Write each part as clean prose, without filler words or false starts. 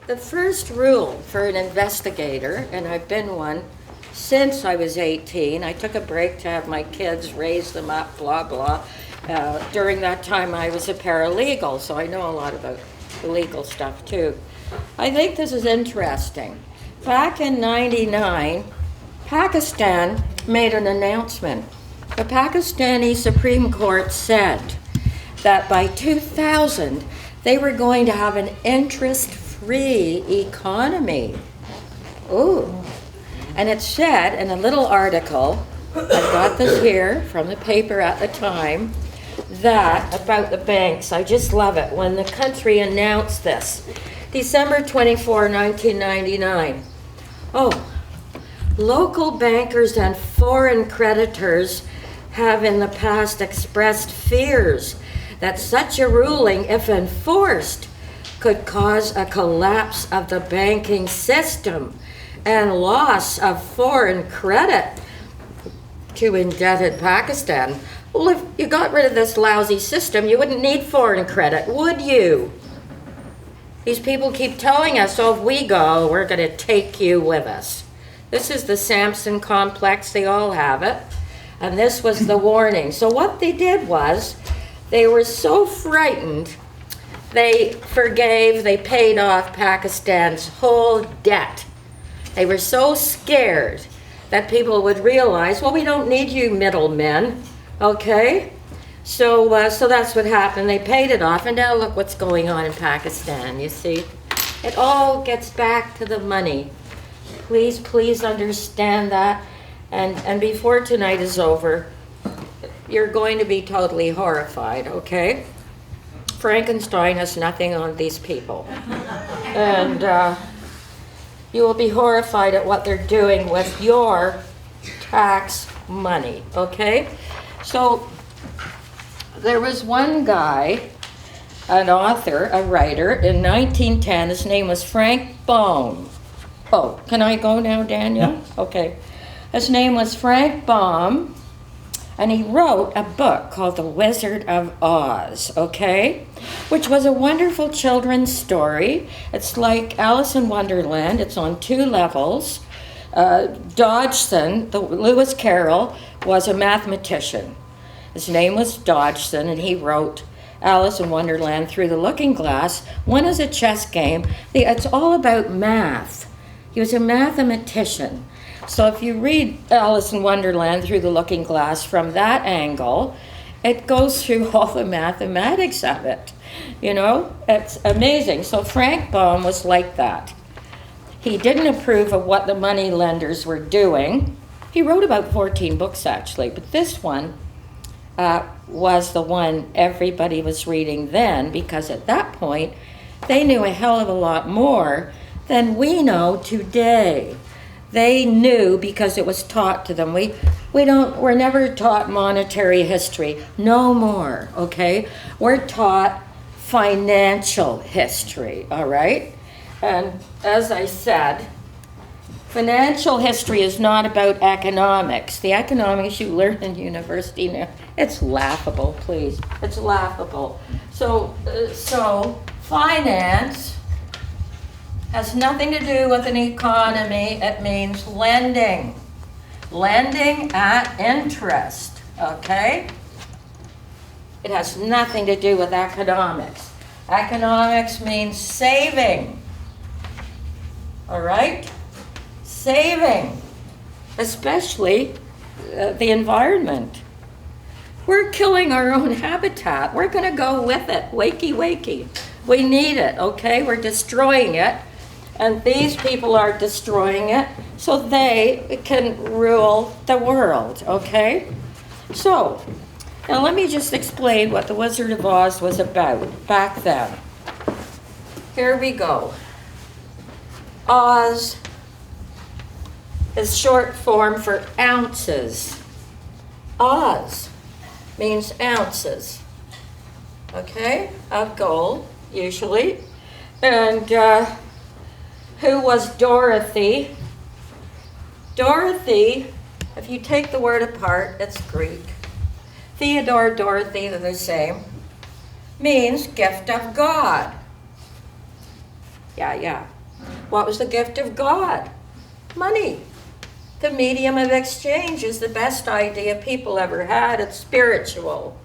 The first rule for an investigator, and I've been one since I was 18, I took a break to have my kids, raise them up, blah, blah. During that time, I was a paralegal, so I know a lot about the legal stuff too. I think this is interesting. Back in '99, Pakistan made an announcement. The Pakistani Supreme Court said that by 2000, they were going to have an interest-free economy. Ooh. And it said in a little article, I've got this here from the paper at the time, that about the banks, I just love it, when the country announced this, December 24, 1999. Oh, local bankers and foreign creditors have in the past expressed fears that such a ruling, if enforced, could cause a collapse of the banking system and loss of foreign credit to indebted Pakistan. Well, if you got rid of this lousy system, you wouldn't need foreign credit, would you? These people keep telling us, oh, if we go, we're going to take you with us. This is the Samson complex. They all have it. And this was the warning. So what they did was, they were so frightened, they paid off Pakistan's whole debt. They were so scared that people would realize, well, we don't need you middlemen, okay? So that's what happened. They paid it off, and now look what's going on in Pakistan, you see? It all gets back to the money. Please understand that. And before tonight is over, you're going to be totally horrified, okay? Frankenstein has nothing on these people. And you will be horrified at what they're doing with your tax money, okay? So there was one guy, an author, a writer, in 1910. His name was Frank Baum. Oh, can I go now, Daniel? Yeah. Okay. His name was Frank Baum, and he wrote a book called The Wizard of Oz, okay? Which was a wonderful children's story. It's like Alice in Wonderland. It's on 2 levels. Dodgson, Lewis Carroll, was a mathematician. His name was Dodgson, and he wrote Alice in Wonderland Through the Looking Glass. One is a chess game. It's all about math. He was a mathematician. So if you read Alice in Wonderland Through the Looking Glass from that angle, it goes through all the mathematics of it. You know, it's amazing. So Frank Baum was like that. He didn't approve of what the money lenders were doing. He wrote about 14 books, actually, but this one was the one everybody was reading then, because at that point, they knew a hell of a lot more than we know today. They knew because it was taught to them. We're never taught monetary history. No more, okay? We're taught financial history, all right? And as I said, financial history is not about economics. The economics you learn in university now, it's laughable, please. It's laughable. So finance has nothing to do with an economy. It means lending. Lending at interest, okay? It has nothing to do with economics. Economics means saving, all right? Saving, especially the environment. We're killing our own habitat. We're gonna go with it, wakey, wakey. We need it, okay? We're destroying it. And these people are destroying it so they can rule the world, okay? So, now let me just explain what The Wizard of Oz was about back then. Here we go. Oz is short form for ounces. Oz means ounces, okay, of gold, usually. And who was Dorothy? Dorothy, if you take the word apart, it's Greek. Theodore, Dorothy, they're the same. Means gift of God. Yeah. What was the gift of God? Money. The medium of exchange is the best idea people ever had. It's spiritual.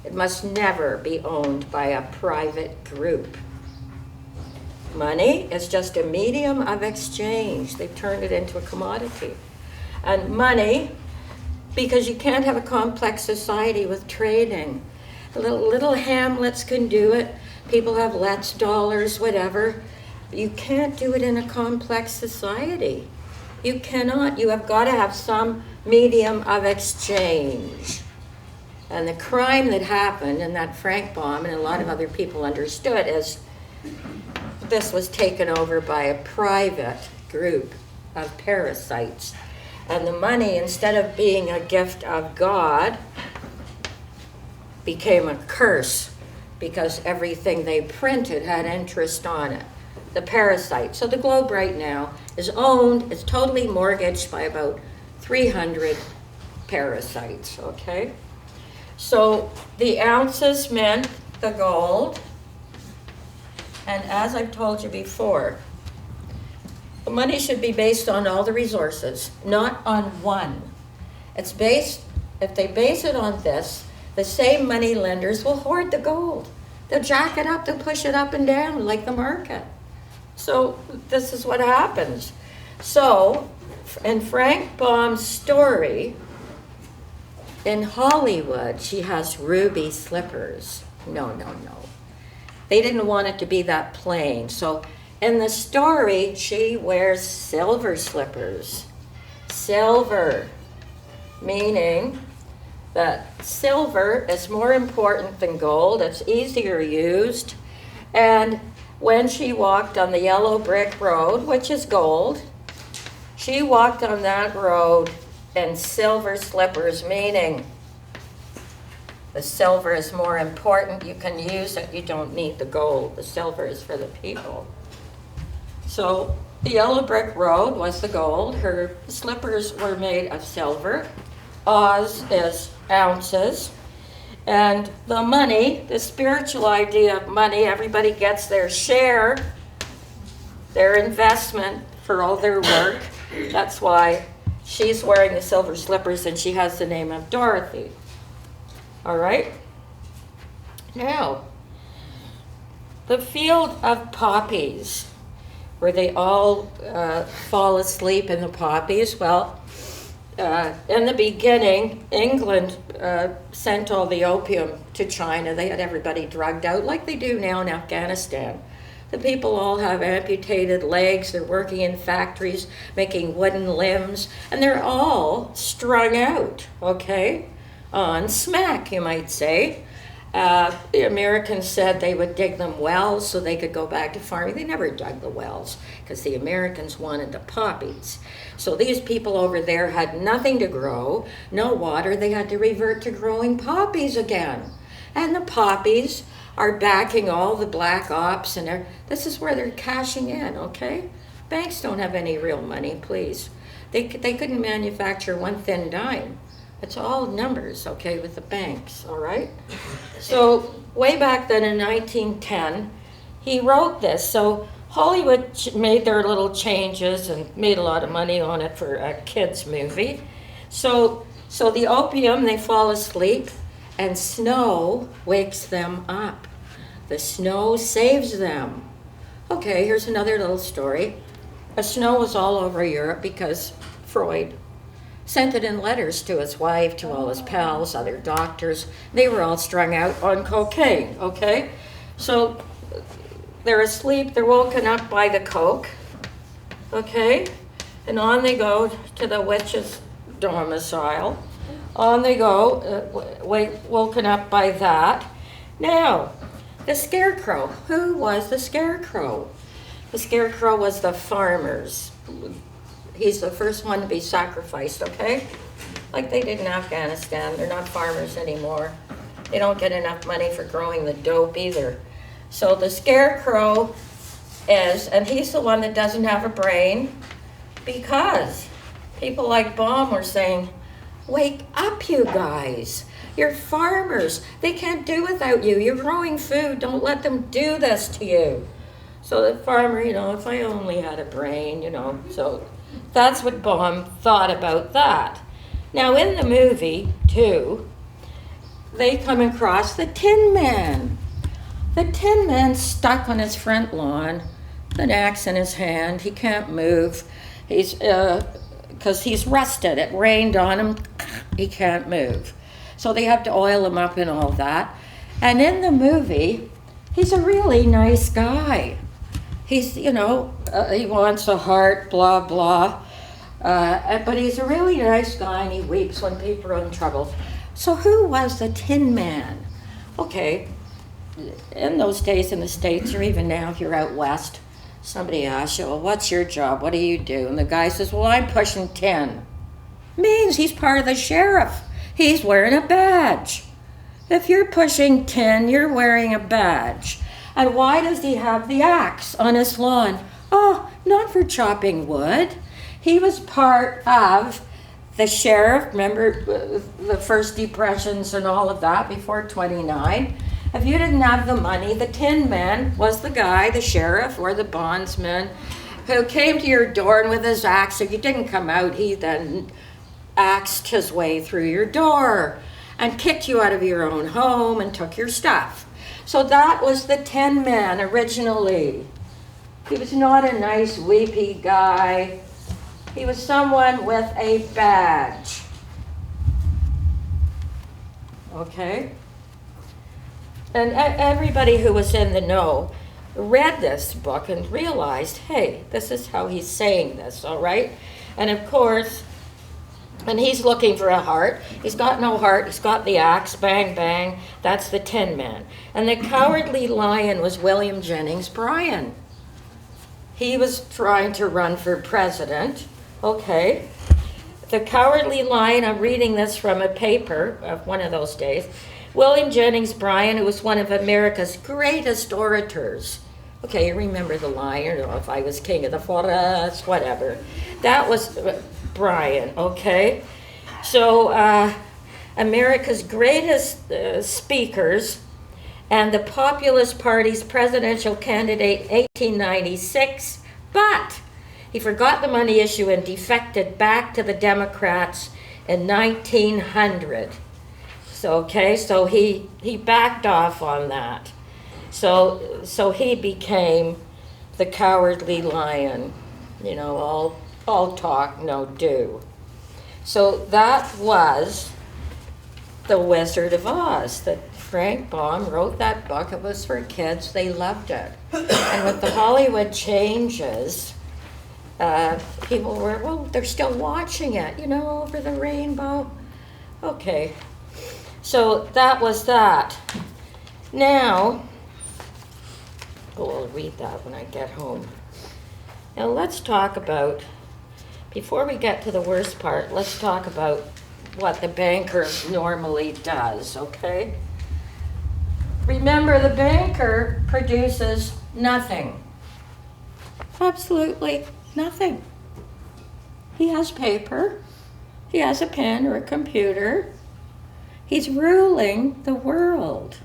It must never be owned by a private group. Money is just a medium of exchange. They've turned it into a commodity. And money, because you can't have a complex society with trading. Little hamlets can do it. People have let's dollars, whatever. You can't do it in a complex society. You cannot. You have got to have some medium of exchange. And the crime that happened in that Frank bomb, and a lot of other people understood, is this was taken over by a private group of parasites. And the money, instead of being a gift of God, became a curse because everything they printed had interest on it. The parasite. So the globe right now is owned, it's totally mortgaged by about 300 parasites, okay? So the ounces meant the gold, and as I've told you before, the money should be based on all the resources, not on one. It's based, if they base it on this, the same money lenders will hoard the gold. They'll jack it up, they'll push it up and down like the market. So this is what happens. So in Frank Baum's story, in Hollywood, she has ruby slippers. No. They didn't want it to be that plain. So in the story, she wears silver slippers. Silver, meaning that silver is more important than gold. It's easier used. And when she walked on the yellow brick road, which is gold, she walked on that road in silver slippers, meaning the silver is more important. You can use it. You don't need the gold. The silver is for the people. So the yellow brick road was the gold. Her slippers were made of silver. Oz is ounces. And the money, the spiritual idea of money, everybody gets their share, their investment for all their work. That's why she's wearing the silver slippers and she has the name of Dorothy. All right? Now, the field of poppies, where they all fall asleep in the poppies. Well, in the beginning, England sent all the opium to China. They had everybody drugged out like they do now in Afghanistan. The people all have amputated legs. They're working in factories, making wooden limbs, and they're all strung out, okay, on smack, you might say. The Americans said they would dig them wells so they could go back to farming. They never dug the wells because the Americans wanted the poppies. So these people over there had nothing to grow, no water. They had to revert to growing poppies again. And the poppies are backing all the black ops, and this is where they're cashing in, okay? Banks don't have any real money, please. They couldn't manufacture one thin dime. It's all numbers, okay, with the banks, all right? So way back then in 1910, he wrote this. So Hollywood made their little changes and made a lot of money on it for a kids' movie. So the opium, they fall asleep, and snow wakes them up. The snow saves them. Okay, here's another little story. The snow was all over Europe because Freud sent it in letters to his wife, to all his pals, other doctors. They were all strung out on cocaine, okay? So they're asleep, they're woken up by the coke, okay? And on they go to the witch's domicile. On they go, woken up by that. Now, the scarecrow. Who was the scarecrow? The scarecrow was the farmers. He's the first one to be sacrificed, okay? Like they did in Afghanistan. They're not farmers anymore. They don't get enough money for growing the dope either. So the scarecrow is, and he's the one that doesn't have a brain, because people like Baum were saying, wake up, you guys. You're farmers. They can't do without you. You're growing food. Don't let them do this to you. So the farmer, if I only had a brain, so that's what Baum thought about that. Now in the movie, too, they come across the Tin Man. The Tin Man's stuck on his front lawn, an axe in his hand. He can't move. He's, because he's rusted. It rained on him. He can't move. So they have to oil him up and all that. And in the movie, he's a really nice guy. He's, he wants a heart, blah, blah. But he's a really nice guy, and he weeps when people are in trouble. So who was the Tin Man? Okay, in those days in the States, or even now if you're out west, somebody asks you, well, what's your job? What do you do? And the guy says, well, I'm pushing tin. Means he's part of the sheriff. He's wearing a badge. If you're pushing tin, you're wearing a badge. And why does he have the axe on his lawn? Oh, not for chopping wood. He was part of the sheriff. Remember the first depressions and all of that before 29? If you didn't have the money, the Tin Man was the guy, the sheriff or the bondsman, who came to your door and with his axe, if you didn't come out, he then axed his way through your door and kicked you out of your own home and took your stuff. So that was the Tin Man originally. He was not a nice, weepy guy. He was someone with a badge. Okay? And everybody who was in the know read this book and realized, hey, this is how he's saying this, all right? And of course, and he's looking for a heart. He's got no heart. He's got the axe, bang, bang. That's the Tin Man. And the Cowardly Lion was William Jennings Bryan. He was trying to run for president. Okay. The Cowardly Lion, I'm reading this from a paper of one of those days. William Jennings Bryan, who was one of America's greatest orators. Okay, you remember the line, if I was king of the forest, whatever. That was Bryan, okay? So America's greatest speakers and the Populist Party's presidential candidate 1896, but he forgot the money issue and defected back to the Democrats in 1900. So, okay, so he backed off on that. So he became the Cowardly Lion, all talk, no do. So that was The Wizard of Oz. That Frank Baum wrote that book. It was for kids. They loved it. And with the Hollywood changes, people were, well, they're still watching it, over the rainbow. Okay. So that was that. Now, I'll read that when I get home. Now let's talk about, before we get to the worst part, let's talk about what the banker normally does, okay? Remember, the banker produces nothing. Absolutely nothing. He has paper. He has a pen or a computer. He's ruling the world.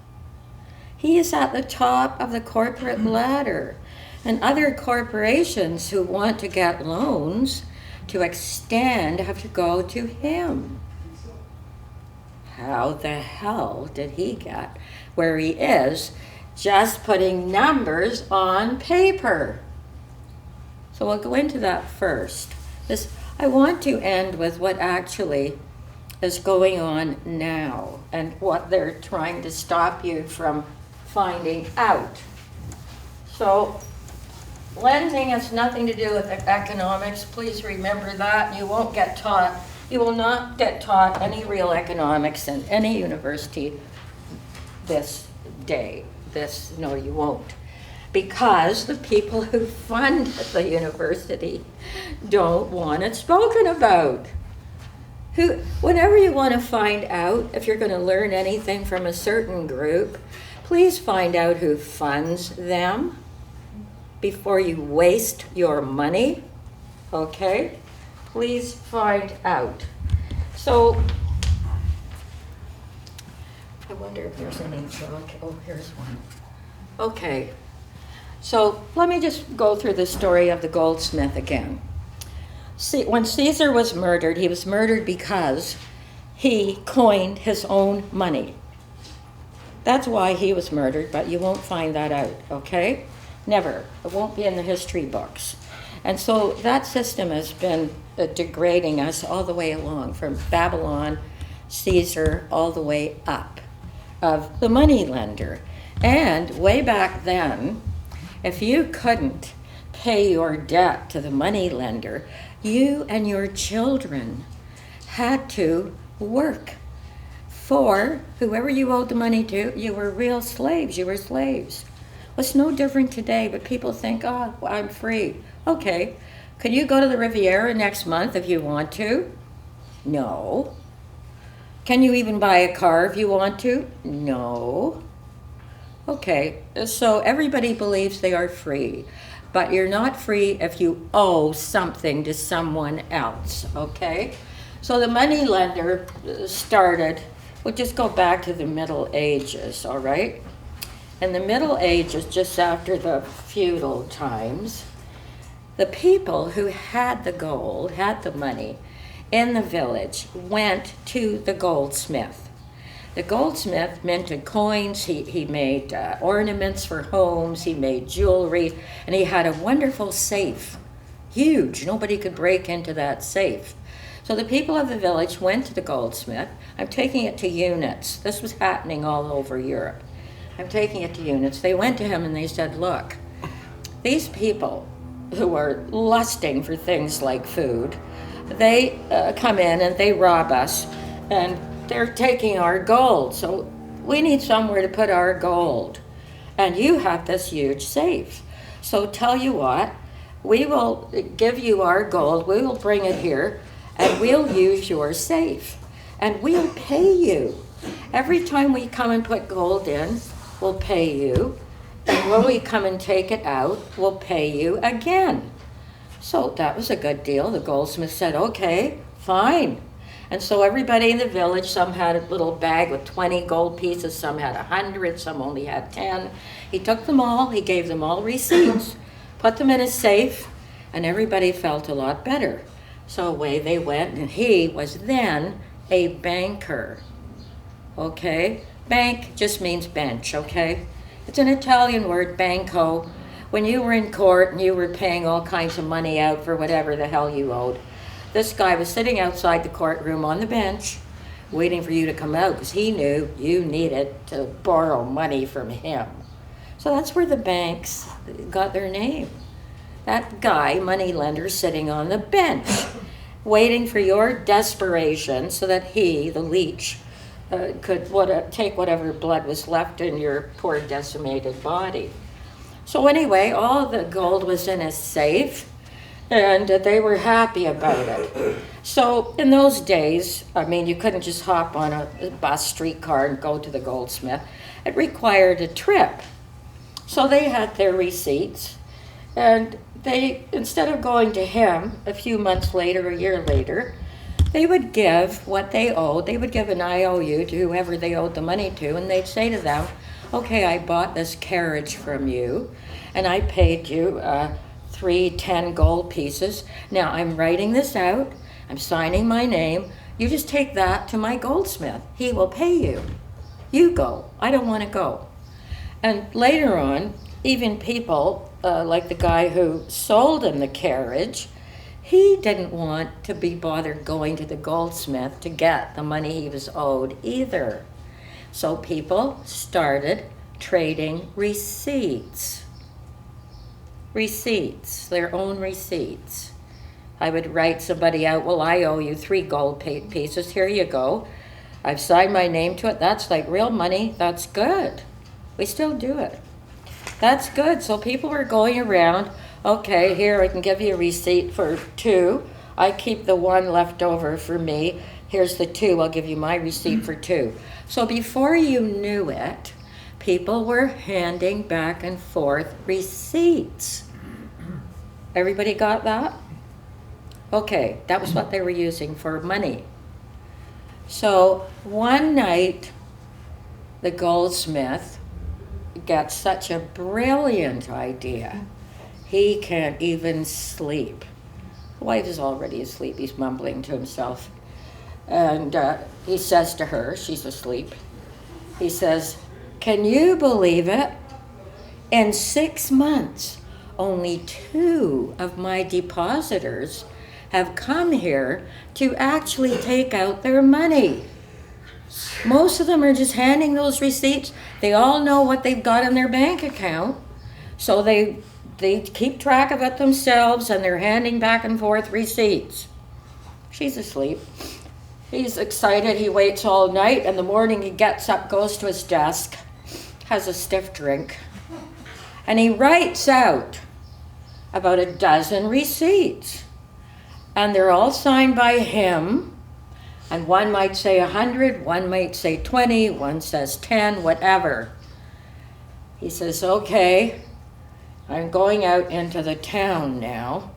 He is at the top of the corporate ladder. And other corporations who want to get loans to extend have to go to him. How the hell did he get where he is just putting numbers on paper? So we'll go into that first. I want to end with what actually is going on now and what they're trying to stop you from finding out. So lending has nothing to do with economics. Please remember that. You will not get taught any real economics in any university this day. No, you won't. Because the people who fund the university don't want it spoken about. Whenever you want to find out if you're going to learn anything from a certain group, please find out who funds them before you waste your money, okay? Please find out. So, I wonder if there's any joke. Oh, here's one. Okay. So let me just go through the story of the goldsmith again. See, when Caesar was murdered, he was murdered because he coined his own money. That's why he was murdered, but you won't find that out, okay? Never. It won't be in the history books. And so that system has been degrading us all the way along, from Babylon, Caesar, all the way up, of the money lender. And way back then, if you couldn't pay your debt to the money lender, you and your children had to work for whoever you owed the money to. You were real slaves. You were slaves. Well, it's no different today, but people think, oh, I'm free. Okay, can you go to the Riviera next month if you want to? No. Can you even buy a car if you want to? No. Okay, so everybody believes they are free, but you're not free if you owe something to someone else, okay? So the money lender started, we'll just go back to the Middle Ages, all right? In the Middle Ages, just after the feudal times, the people who had the gold, had the money in the village, went to the goldsmith. The goldsmith minted coins, he made ornaments for homes, he made jewelry, and he had a wonderful safe. Huge, nobody could break into that safe. So the people of the village went to the goldsmith. I'm taking it to units. This was happening all over Europe. I'm taking it to units. They went to him and they said, look, these people who are lusting for things like food, they come in and they rob us, and they're taking our gold, so we need somewhere to put our gold. And you have this huge safe. So tell you what, we will give you our gold, we will bring it here, and we'll use your safe. And we'll pay you. Every time we come and put gold in, we'll pay you. And when we come and take it out, we'll pay you again. So that was a good deal. The goldsmith said, okay, fine. And so everybody in the village, some had a little bag with 20 gold pieces, some had 100, some only had 10. He took them all, he gave them all receipts, put them in a safe, and everybody felt a lot better. So away they went, and he was then a banker. Okay? Bank just means bench, okay? It's an Italian word, banco. When you were in court and you were paying all kinds of money out for whatever the hell you owed, this guy was sitting outside the courtroom on the bench waiting for you to come out because he knew you needed to borrow money from him. So that's where the banks got their name. That guy, moneylender, sitting on the bench waiting for your desperation so that he, the leech, could take whatever blood was left in your poor decimated body. So anyway, all the gold was in a safe, and they were happy about it. So in those days, I mean, you couldn't just hop on a bus, streetcar, and go to the goldsmith. It required a trip. So they had their receipts, and they, instead of going to him a few months later, a year later, they would give what they owed. They would give an IOU to whoever they owed the money to, and they'd say to them, okay, I bought this carriage from you, and I paid you 10 gold pieces. Now I'm writing this out, I'm signing my name, you just take that to my goldsmith. He will pay you. You go. I don't want to go. And later on, even people like the guy who sold him the carriage, he didn't want to be bothered going to the goldsmith to get the money he was owed either. So people started trading receipts. Receipts, their own receipts. I would write somebody out, well, I owe you 3 gold pieces, here you go. I've signed my name to it, that's like real money, that's good. We still do it. That's good, so people were going around, okay, here I can give you a receipt for 2. I keep the 1 left over for me. Here's the 2, I'll give you my receipt for 2. So before you knew it, people were handing back and forth receipts. Everybody got that? Okay, that was what they were using for money. So one night, the goldsmith gets such a brilliant idea. He can't even sleep. The wife is already asleep. He's mumbling to himself. And he says to her, she's asleep, he says, "Can you believe it? In 6 months, only 2 of my depositors have come here to actually take out their money. Most of them are just handing those receipts. They all know what they've got in their bank account, so they keep track of it themselves, and they're handing back and forth receipts." She's asleep. He's excited. He waits all night. In the morning, he gets up, goes to his desk, has a stiff drink, and he writes out about 12 receipts. And they're all signed by him. And one might say 100, one might say 20, one says 10, whatever. He says, "Okay, I'm going out into the town now."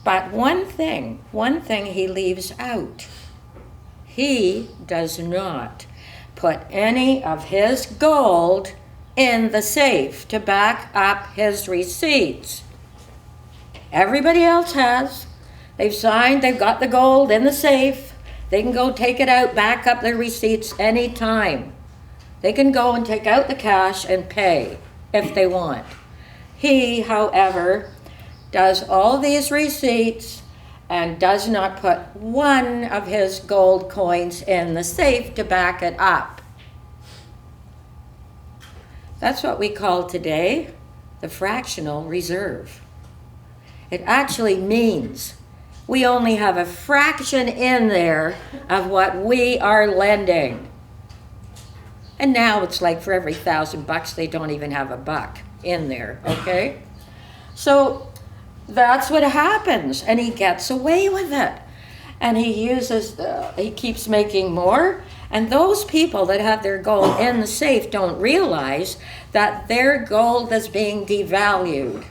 But one thing he leaves out. He does not put any of his gold in the safe to back up his receipts. Everybody else has. They've signed, they've got the gold in the safe. They can go take it out, back up their receipts anytime. They can go and take out the cash and pay if they want. He, however, does all these receipts and does not put one of his gold coins in the safe to back it up. That's what we call today the fractional reserve. It actually means we only have a fraction in there of what we are lending. And now it's like for every $1,000, they don't even have $1 in there, okay? So that's what happens, and he gets away with it. And he keeps making more, and those people that have their gold in the safe don't realize that their gold is being devalued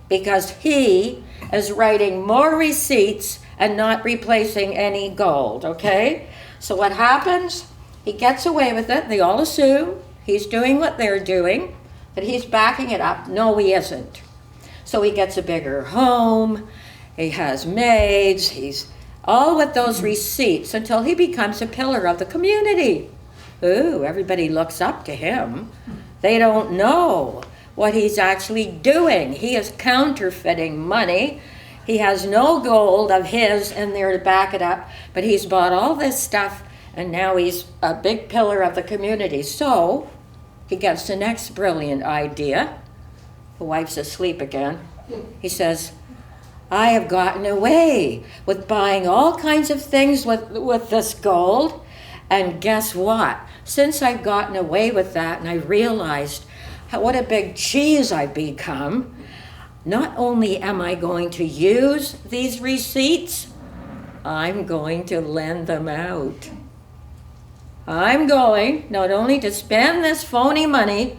because he is writing more receipts and not replacing any gold, okay? So what happens? He gets away with it. They all assume he's doing what they're doing, that he's backing it up. No, he isn't. So he gets a bigger home, he has maids, he's all with those receipts until he becomes a pillar of the community. Ooh, everybody looks up to him. They don't know what he's actually doing. He is counterfeiting money. He has no gold of his in there to back it up, but he's bought all this stuff, and now he's a big pillar of the community. So he gets the next brilliant idea. The wife's asleep again. He says, "I have gotten away with buying all kinds of things with this gold, and guess what? Since I've gotten away with that and I realized what a big cheese I've become, not only am I going to use these receipts, I'm going to lend them out. I'm going not only to spend this phony money,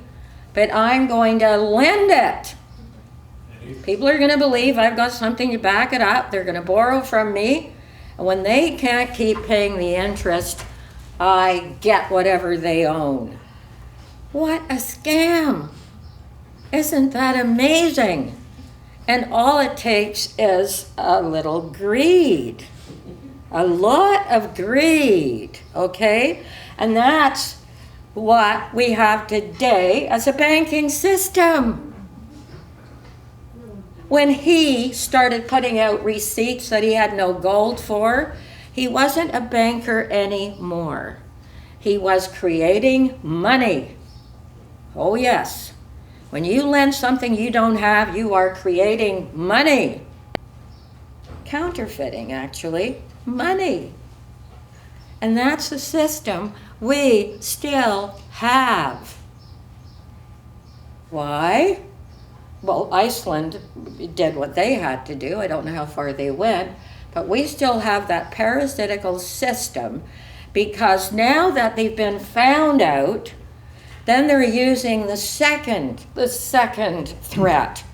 but I'm going to lend it. People are going to believe I've got something to back it up. They're going to borrow from me. And when they can't keep paying the interest, I get whatever they own." What a scam. Isn't that amazing? And all it takes is a little greed. A lot of greed, okay? And that's what we have today as a banking system. When he started putting out receipts that he had no gold for, he wasn't a banker anymore. He was creating money. Oh yes. When you lend something you don't have, you are creating money. Counterfeiting, actually. Money. And that's the system we still have. Why? Well, Iceland did what they had to do. I don't know how far they went, but we still have that parasitical system because now that they've been found out, then they're using the second threat,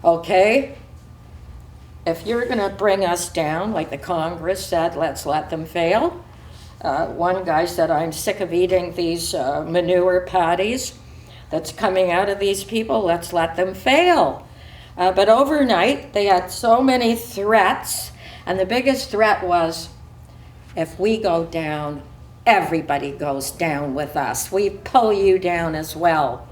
okay? If you're going to bring us down, like the Congress said, let's let them fail. One guy said, "I'm sick of eating these manure patties." that's coming out of these people. Let's let them fail. But overnight, they had so many threats, and the biggest threat was, if we go down, everybody goes down with us. We pull you down as well.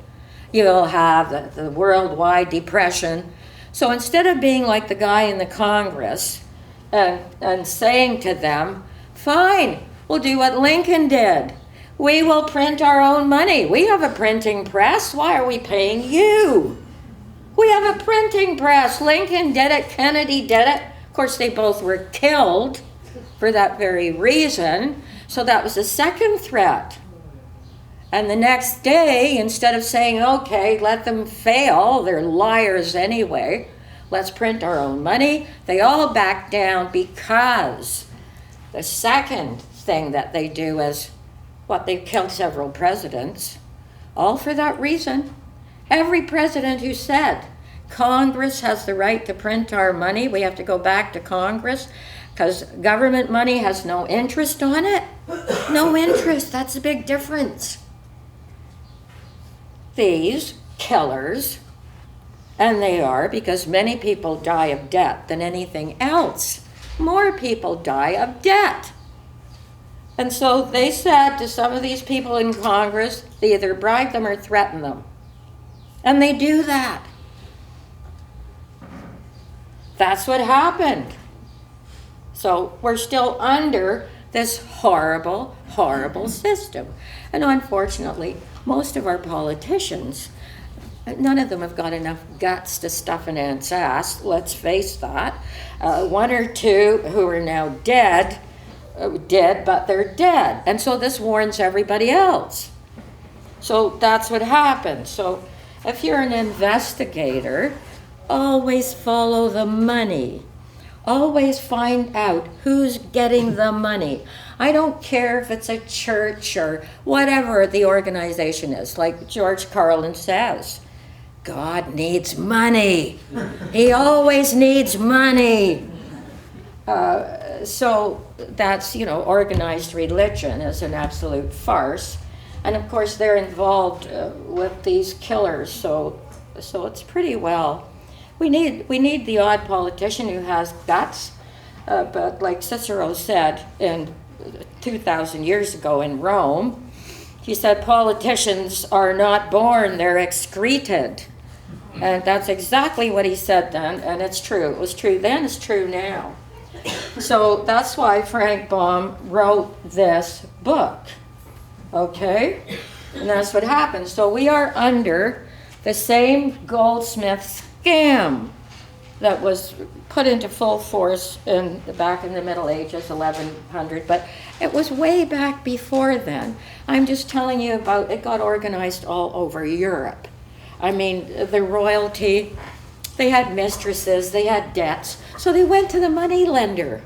You'll have the worldwide depression. So instead of being like the guy in the Congress and saying to them, fine, we'll do what Lincoln did. We will print our own money. We have a printing press. Why are we paying you? We have a printing press. Lincoln did it. Kennedy did it. Of course, they both were killed for that very reason. So that was the second threat. And the next day, instead of saying, okay, let them fail, they're liars anyway, let's print our own money, they all back down, because the second thing that they do is, they've killed several presidents, all for that reason. Every president who said, Congress has the right to print our money, we have to go back to Congress, because government money has no interest on it. No interest, that's a big difference. These killers, and they are, because many people die of debt than anything else. More people die of debt. And so they said to some of these people in Congress, they either bribe them or threaten them. And they do that. That's what happened. So we're still under this horrible, horrible system. And unfortunately, most of our politicians, none of them have got enough guts to stuff an ant's ass, let's face that. One or two who are now dead, but they're dead. And so this warns everybody else. So that's what happens. So if you're an investigator, always follow the money. Always find out who's getting the money. I don't care if it's a church or whatever the organization is. Like George Carlin says, God needs money. He always needs money. So that's, organized religion is an absolute farce. And of course they're involved with these killers. So it's pretty well. We need the odd politician who has guts, but like Cicero said 2,000 years ago in Rome, he said politicians are not born, they're excreted. And that's exactly what he said then, and it's true. It was true then, it's true now. So that's why Frank Baum wrote this book, okay? And that's what happened. So we are under the same goldsmith scam that was put into full force back in the Middle Ages, 1100, but it was way back before then. I'm just telling you about it. Got organized all over Europe. I mean, the royalty, they had mistresses, they had debts, so they went to the money lender,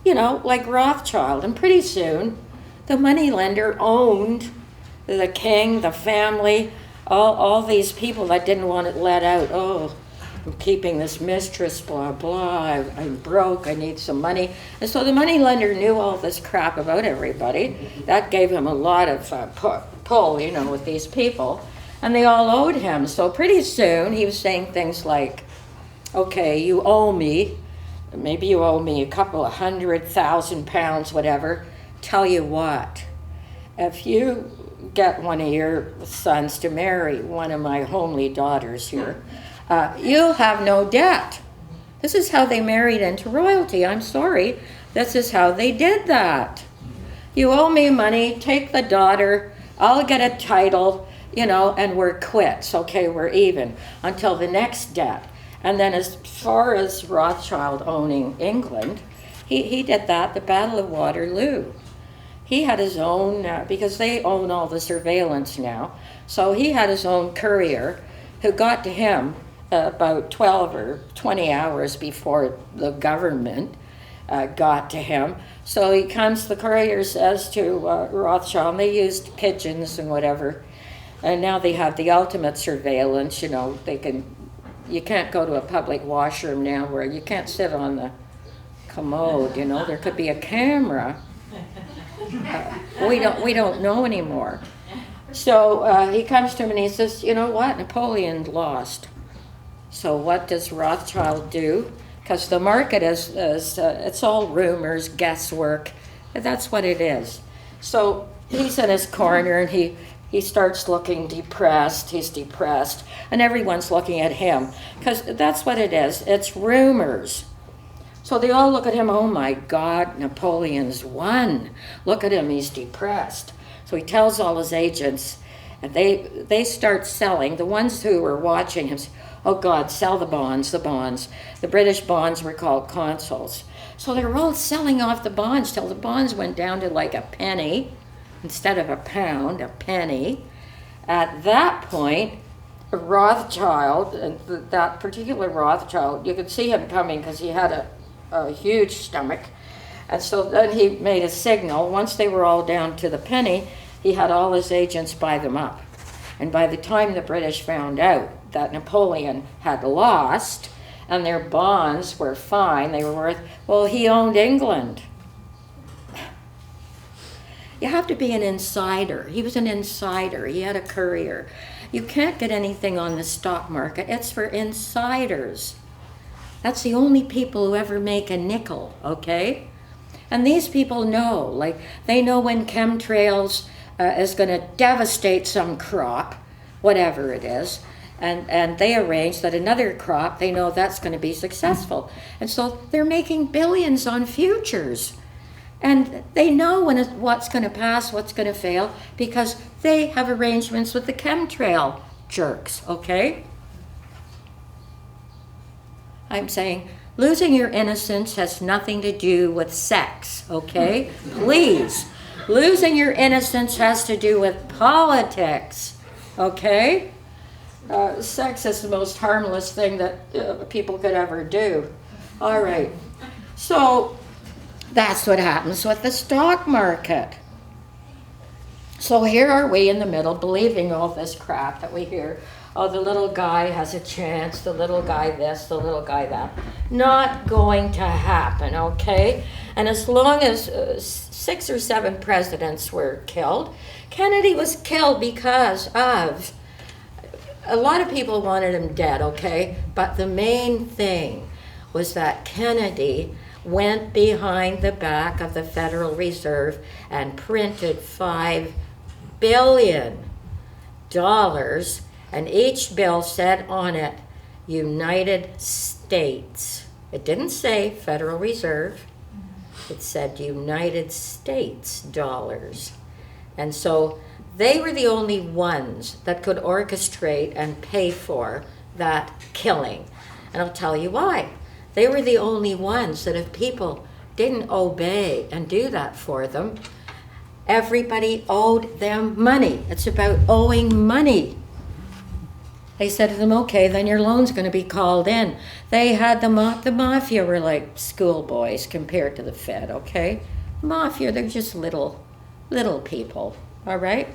like Rothschild, and pretty soon the money lender owned the king, the family, all these people that didn't want it let out. Oh, I'm keeping this mistress, blah, blah, I'm broke, I need some money. And so the money lender knew all this crap about everybody. That gave him a lot of pull, with these people. And they all owed him. So pretty soon he was saying things like, okay, you owe me, maybe you owe me a couple of £100,000, whatever. Tell you what, if you get one of your sons to marry one of my homely daughters here, you'll have no debt. This is how they married into royalty. I'm sorry. This is how they did that. You owe me money, take the daughter, I'll get a title, and we're quits. Okay, we're even until the next debt. And then as far as Rothschild owning England, he did that, the Battle of Waterloo. He had his own, because they own all the surveillance now, so he had his own courier who got to him about 12 or 20 hours before the government got to him. So the courier says to Rothschild, and they used pigeons and whatever, and now they have the ultimate surveillance, you can't go to a public washroom now where you can't sit on the commode, there could be a camera. We don't know anymore. So he comes to him and he says, you know what, Napoleon lost. So what does Rothschild do? Because the market is it's all rumors, guesswork. That's what it is. So he's in his corner and he starts looking depressed. He's depressed. And everyone's looking at him. Because that's what it is. It's rumors. So they all look at him. Oh my God, Napoleon's won. Look at him. He's depressed. So he tells all his agents. And they start selling. The ones who were watching him, oh God, sell the bonds, the bonds. The British bonds were called consols. So they were all selling off the bonds till the bonds went down to like a penny. Instead of a pound, a penny. At that point, Rothschild, that particular Rothschild, you could see him coming because he had a huge stomach. And so then he made a signal. Once they were all down to the penny, he had all his agents buy them up. And by the time the British found out that Napoleon had lost and their bonds were fine, they were worth, well, he owned England. You have to be an insider. He was an insider. He had a courier. You can't get anything on the stock market. It's for insiders. That's the only people who ever make a nickel, okay? And these people know, like, they know when chemtrails is going to devastate some crop, whatever it is, and they arrange that another crop, they know that's going to be successful. And so they're making billions on futures. And they know what's going to pass, what's going to fail, because they have arrangements with the chemtrail jerks, okay? I'm saying losing your innocence has nothing to do with sex, okay? Please. Losing your innocence has to do with politics, okay? Sex is the most harmless thing that people could ever do. All right. So that's what happens with the stock market. So here are we in the middle believing all this crap that we hear. Oh, the little guy has a chance, the little guy this, the little guy that. Not going to happen, okay? And as long as 6 or 7 presidents were killed, Kennedy was killed because of, a lot of people wanted him dead, okay? But the main thing was that Kennedy went behind the back of the Federal Reserve and printed $5 billion. And each bill said on it, United States. It didn't say Federal Reserve. It said United States dollars. And so they were the only ones that could orchestrate and pay for that killing. And I'll tell you why. They were the only ones that if people didn't obey and do that for them, everybody owed them money. It's about owing money. They said to them, okay, then your loan's going to be called in. They had the mafia were like schoolboys compared to the Fed, okay? Mafia, they're just little people, all right?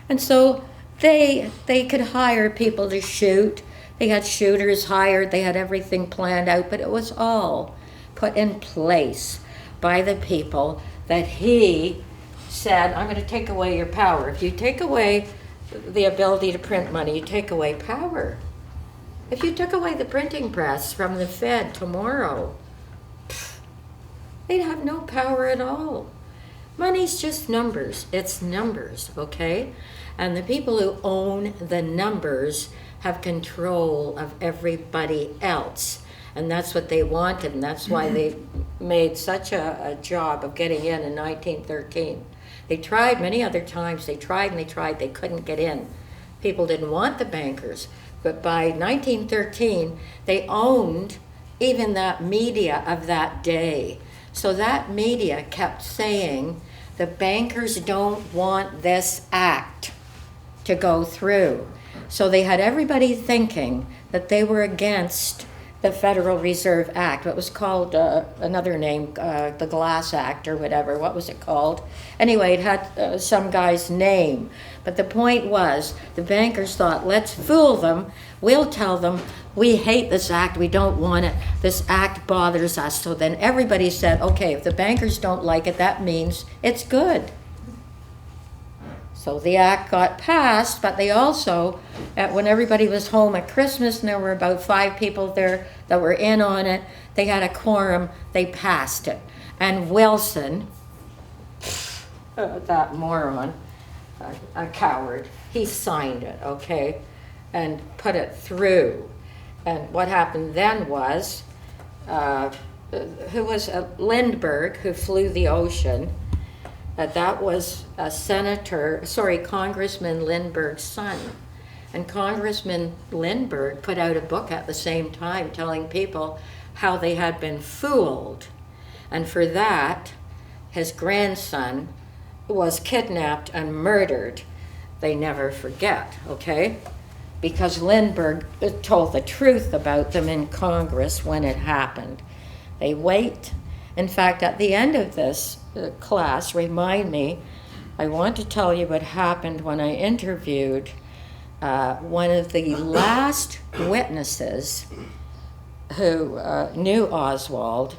And so they could hire people to shoot. They had shooters hired. They had everything planned out, but it was all put in place by the people that he said, I'm going to take away your power. If you take away the ability to print money, you take away power. If you took away the printing press from the Fed tomorrow, they'd have no power at all. Money's just numbers. It's numbers, okay? And the people who own the numbers have control of everybody else. And that's what they wanted, and that's why they made such a job of getting in 1913. They tried many other times. They tried and they tried. They couldn't get in. People didn't want the bankers. But by 1913, they owned even that media of that day. So that media kept saying, the bankers don't want this act to go through. So they had everybody thinking that they were against the Federal Reserve Act. What was called another name, the Glass Act or whatever. What was it called? Anyway, it had some guy's name. But the point was, the bankers thought, let's fool them. We'll tell them, we hate this act. We don't want it. This act bothers us. So then everybody said, okay, if the bankers don't like it, that means it's good. So the act got passed, but they also, when everybody was home at Christmas and there were about 5 people there that were in on it, they had a quorum, they passed it. And Wilson, that moron, a coward, he signed it, okay, and put it through. And what happened then was, who was Lindbergh, who flew the ocean, that was Congressman Lindbergh's son. And Congressman Lindbergh put out a book at the same time telling people how they had been fooled. And for that, his grandson was kidnapped and murdered. They never forget, okay? Because Lindbergh told the truth about them in Congress when it happened. They wait. In fact, at the end of this class, remind me, I want to tell you what happened when I interviewed one of the last witnesses who knew Oswald,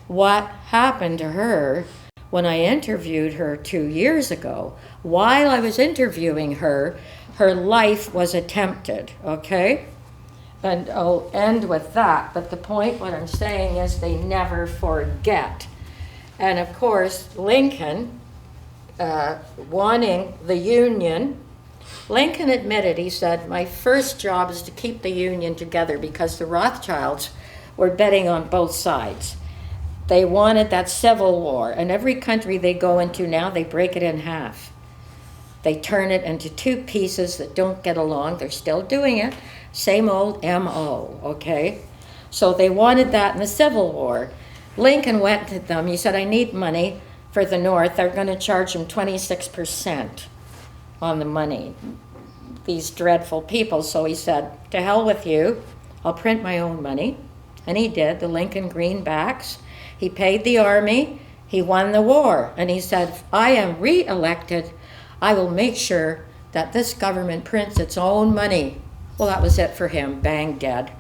what happened to her when I interviewed her 2 years ago. While I was interviewing her, her life was attempted, okay? And I'll end with that, but the point, what I'm saying is they never forget. And of course, Lincoln, wanting the Union, Lincoln admitted, he said, my first job is to keep the Union together because the Rothschilds were betting on both sides. They wanted that civil war, and every country they go into now, they break it in half. They turn it into 2 pieces that don't get along. They're still doing it. Same old MO, okay? So they wanted that in the Civil War. Lincoln went to them. He said, I need money for the North. They're going to charge them 26% on the money. These dreadful people. So he said, to hell with you. I'll print my own money. And he did, the Lincoln greenbacks. He paid the army. He won the war. And he said, if I am re-elected, I will make sure that this government prints its own money. Well, that was it for him, bang dead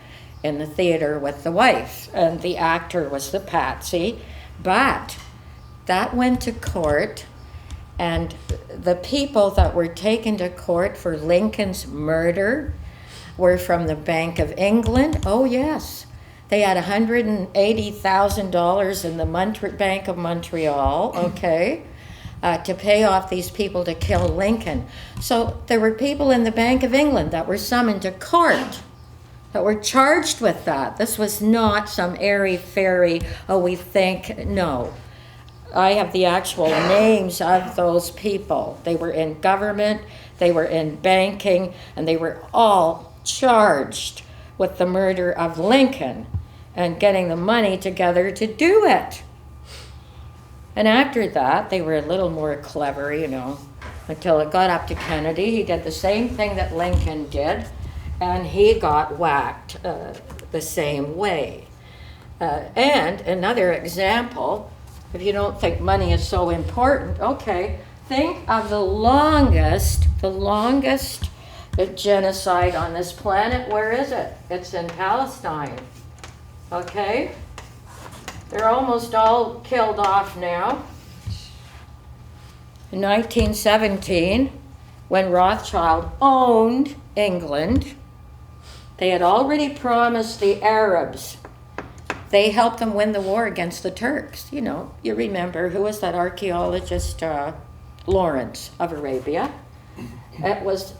in the theater with the wife. And the actor was the patsy. But that went to court, and the people that were taken to court for Lincoln's murder were from the Bank of England. Oh, yes. They had $180,000 in the Bank of Montreal, okay, to pay off these people to kill Lincoln. So there were people in the Bank of England that were summoned to court, that were charged with that. This was not some airy-fairy, we think, no. I have the actual names of those people. They were in government, they were in banking, and they were all charged with the murder of Lincoln and getting the money together to do it. And after that, they were a little more clever, until it got up to Kennedy. He did the same thing that Lincoln did, and he got whacked the same way. And another example, if you don't think money is so important, okay, think of the longest genocide on this planet. Where is it? It's in Palestine, okay? They're almost all killed off now. In 1917, when Rothschild owned England, they had already promised the Arabs. They helped them win the war against the Turks. You remember, who was that archaeologist, Lawrence of Arabia? It was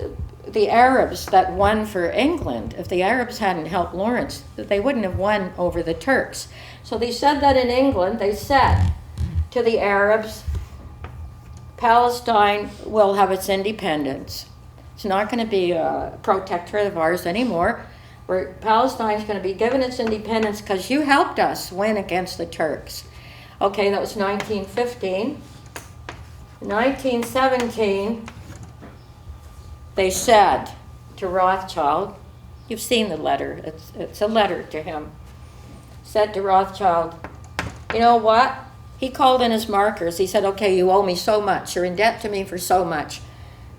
the Arabs that won for England. If the Arabs hadn't helped Lawrence, they wouldn't have won over the Turks. So they said that in England, they said to the Arabs, Palestine will have its independence. It's not going to be a protectorate of ours anymore. Palestine's going to be given its independence because you helped us win against the Turks. Okay, that was 1915. 1917, they said to Rothschild, you've seen the letter, it's a letter to him, said to Rothschild, you know what? He called in his markers. He said, okay, you owe me so much. You're in debt to me for so much.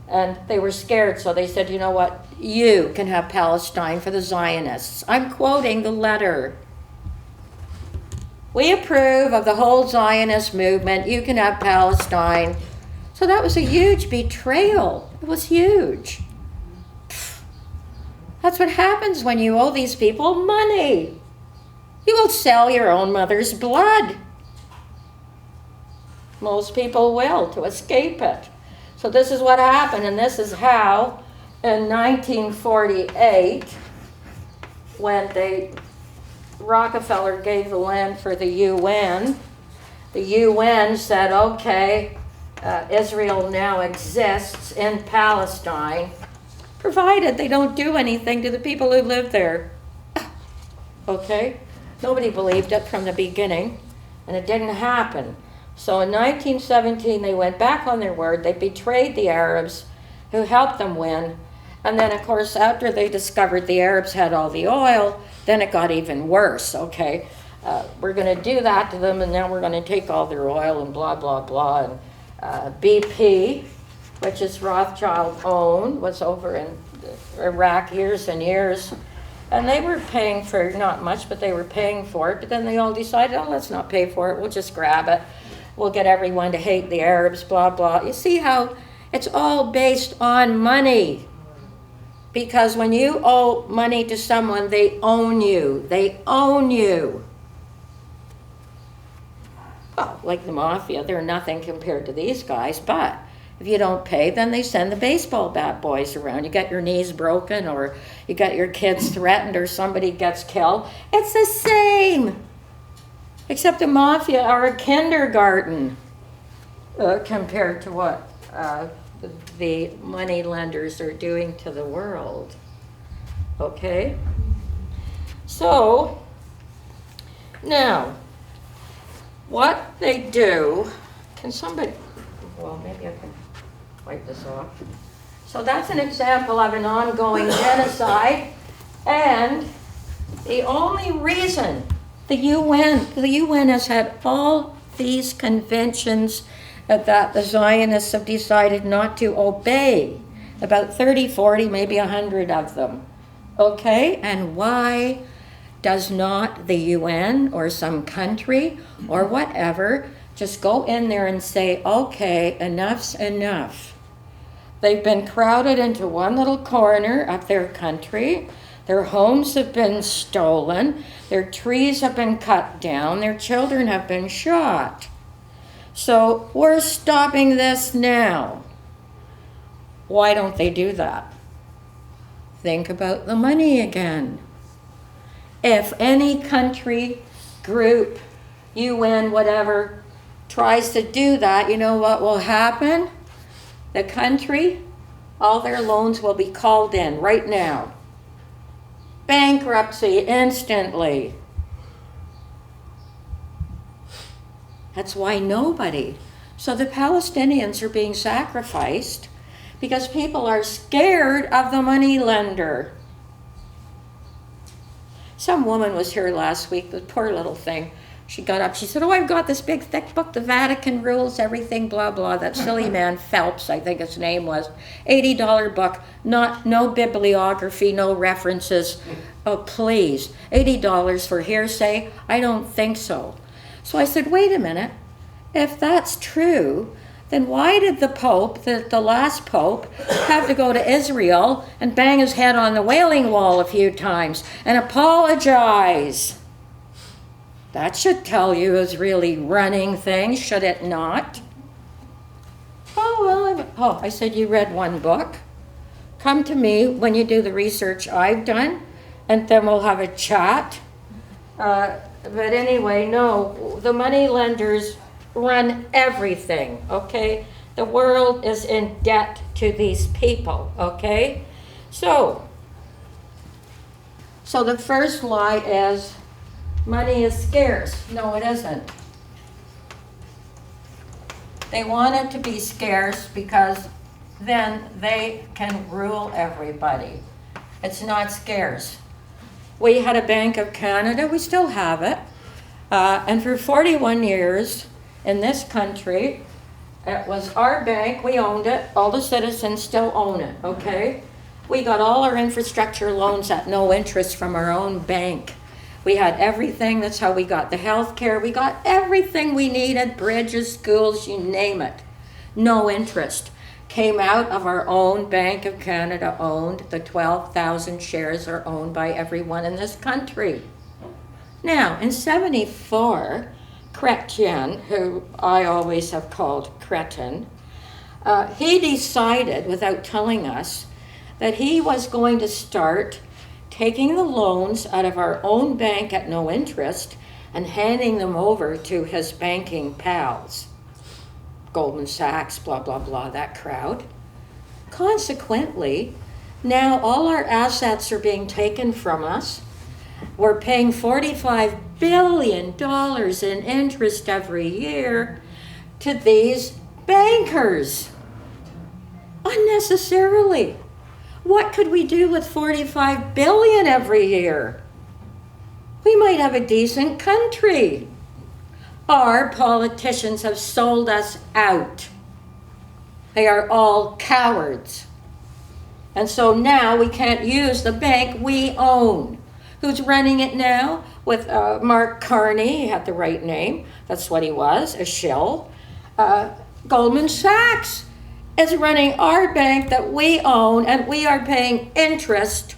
And they were scared, so they said, you know what? You can have Palestine for the Zionists. I'm quoting the letter. We approve of the whole Zionist movement. You can have Palestine. So that was a huge betrayal. It was huge. That's what happens when you owe these people money. You will sell your own mother's blood. Most people will, to escape it. So this is what happened, and this is how in 1948, when Rockefeller gave the land for the UN said, okay, Israel now exists in Palestine, provided they don't do anything to the people who live there. Okay? Nobody believed it from the beginning, and it didn't happen. So in 1917, they went back on their word. They betrayed the Arabs who helped them win. And then, of course, after they discovered the Arabs had all the oil, then it got even worse, okay? We're going to do that to them, and now we're going to take all their oil and blah, blah, blah. And BP, which is Rothschild-owned, was over in Iraq years and years. And they were paying for not much, but they were paying for it. But then they all decided, oh, let's not pay for it. We'll just grab it. We'll get everyone to hate the Arabs, blah, blah. You see how it's all based on money. Because when you owe money to someone, they own you. They own you. Well, like the mafia, they're nothing compared to these guys. But if you don't pay, then they send the baseball bat boys around. You get your knees broken, or you got your kids threatened, or somebody gets killed. It's the same. Except the mafia are a kindergarten compared to what the money lenders are doing to the world. Okay? So, now, what they do, can somebody, well, maybe I can wipe this off. So that's an example of an ongoing genocide, and the only reason the UN has had all these conventions that the Zionists have decided not to obey, about 30, 40, maybe 100 of them. Okay? And why does not the UN or some country or whatever just go in there and say, okay, enough's enough? They've been crowded into one little corner of their country. Their homes have been stolen. Their trees have been cut down. Their children have been shot. So we're stopping this now. Why don't they do that? Think about the money again. If any country, group, UN, whatever, tries to do that, you know what will happen? The country, all their loans will be called in right now. Bankruptcy instantly. That's why nobody. So the Palestinians are being sacrificed because people are scared of the money lender. Some woman was here last week, the poor little thing. She got up, she said, oh, I've got this big thick book, the Vatican rules, everything, blah, blah. That silly man, Phelps, I think his name was, $80 book, no bibliography, no references. Oh, please, $80 for hearsay? I don't think so. So I said, wait a minute, if that's true, then why did the Pope, the last Pope, have to go to Israel and bang his head on the Wailing Wall a few times and apologize? That should tell you who's really running things, should it not? Oh, well, I said, you read one book. Come to me when you do the research I've done, and then we'll have a chat. But anyway, no, the money lenders run everything, okay? The world is in debt to these people, okay? So the first lie is money is scarce. No, it isn't. They want it to be scarce because then they can rule everybody. It's not scarce. We had a Bank of Canada, we still have it, and for 41 years in this country, it was our bank, we owned it, all the citizens still own it, okay? We got all our infrastructure loans at no interest from our own bank. We had everything, that's how we got the health care, we got everything we needed, bridges, schools, you name it. no interest, came out of our own Bank of Canada owned. The 12,000 shares are owned by everyone in this country. Now, in 74, Chrétien, who I always have called Cretin, he decided, without telling us, that he was going to start taking the loans out of our own bank at no interest and handing them over to his banking pals. Goldman Sachs, blah, blah, blah, that crowd. Consequently, now all our assets are being taken from us. We're paying $45 billion in interest every year to these bankers. Unnecessarily. What could we do with $45 billion every year? We might have a decent country. Our politicians have sold us out. They are all cowards. And so now we can't use the bank we own. Who's running it now? With Mark Carney, he had the right name. That's what he was, a shill. Goldman Sachs is running our bank that we own, and we are paying interest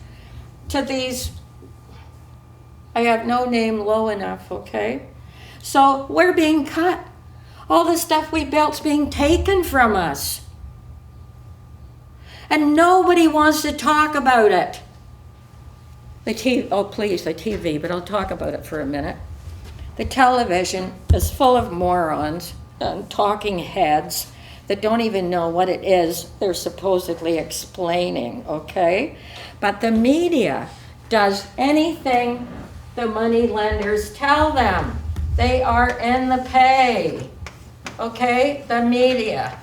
to these, I have no name low enough, okay? So we're being cut. All the stuff we built's being taken from us. And nobody wants to talk about it. The TV, but I'll talk about it for a minute. The television is full of morons and talking heads that don't even know what it is they're supposedly explaining, okay? But the media does anything the money lenders tell them. They are in the pay, okay? The media.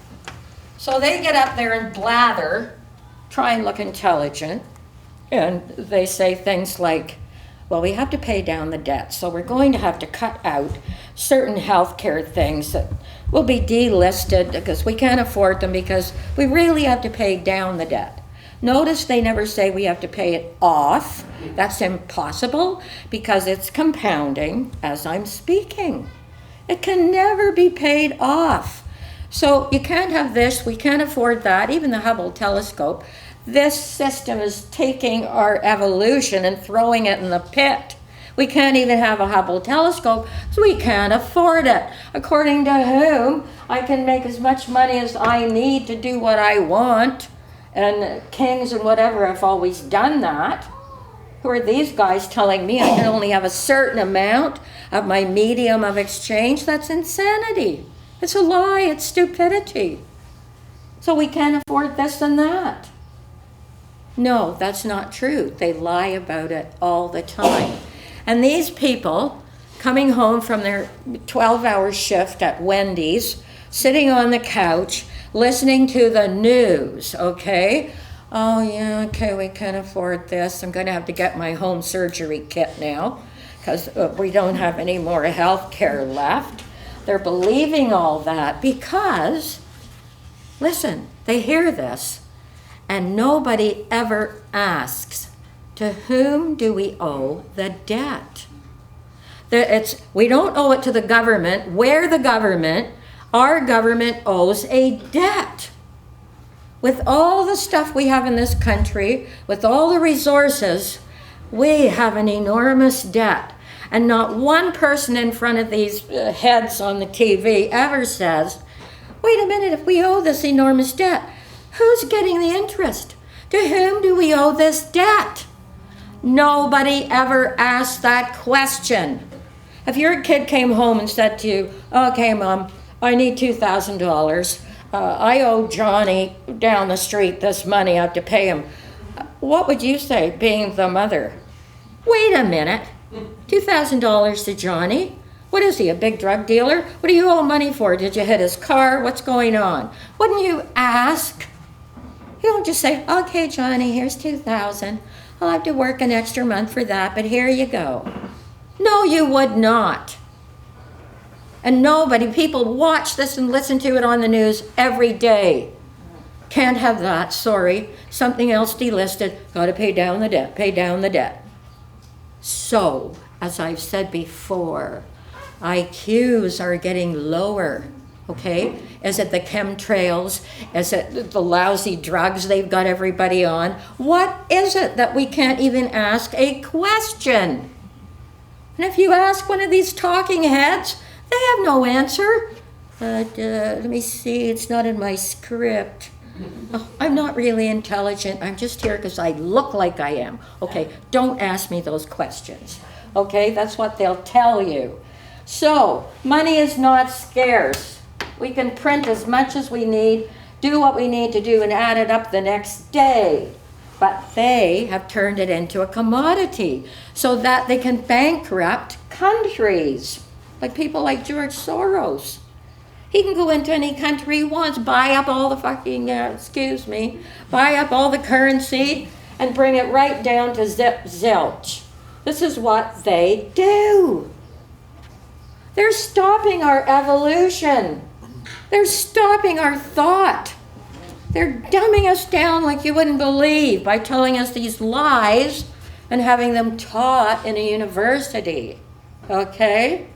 So they get up there and blather, try and look intelligent, and they say things like, well, we have to pay down the debt, so we're going to have to cut out certain healthcare things that will be delisted because we can't afford them because we really have to pay down the debt. Notice they never say we have to pay it off. That's impossible because it's compounding as I'm speaking. It can never be paid off. So you can't have this, we can't afford that, even the Hubble telescope. This system is taking our evolution and throwing it in the pit. We can't even have a Hubble telescope, so we can't afford it. According to whom, I can make as much money as I need to do what I want. And kings and whatever have always done that. Who are these guys telling me I can only have a certain amount of my medium of exchange? That's insanity. It's a lie. It's stupidity. So we can't afford this and that. No, that's not true. They lie about it all the time. And these people coming home from their 12-hour shift at Wendy's, sitting on the couch, listening to the news, okay? Oh, yeah, okay, we can't afford this. I'm going to have to get my home surgery kit now because we don't have any more health care left. They're believing all that because, listen, they hear this and nobody ever asks, to whom do we owe the debt? We don't owe it to the government. We're the government. Our government owes a debt. With all the stuff we have in this country, with all the resources, we have an enormous debt. And not one person in front of these heads on the TV ever says, wait a minute, if we owe this enormous debt, who's getting the interest? To whom do we owe this debt? Nobody ever asked that question. If your kid came home and said to you, okay, Mom, I need $2,000. I owe Johnny down the street this money. I have to pay him. What would you say, being the mother? Wait a minute. $2,000 to Johnny? What is he, a big drug dealer? What do you owe money for? Did you hit his car? What's going on? Wouldn't you ask? You don't just say, okay, Johnny, here's $2,000. I'll have to work an extra month for that, but here you go. No, you would not. And people watch this and listen to it on the news every day. Can't have that, sorry. Something else delisted. Got to pay down the debt, pay down the debt. So, as I've said before, IQs are getting lower Okay? Is it the chemtrails? Is it the lousy drugs they've got everybody on? What is it that we can't even ask a question? And if you ask one of these talking heads, they have no answer. Let me see, it's not in my script. Oh, I'm not really intelligent. I'm just here because I look like I am. Okay, don't ask me those questions. Okay, that's what they'll tell you. So, money is not scarce. We can print as much as we need, do what we need to do, and add it up the next day. But they have turned it into a commodity so that they can bankrupt countries. Like people like George Soros. He can go into any country he wants, buy up all the fucking, buy up all the currency and bring it right down to zilch. This is what they do. They're stopping our evolution. They're stopping our thought. They're dumbing us down like you wouldn't believe by telling us these lies and having them taught in a university. Okay?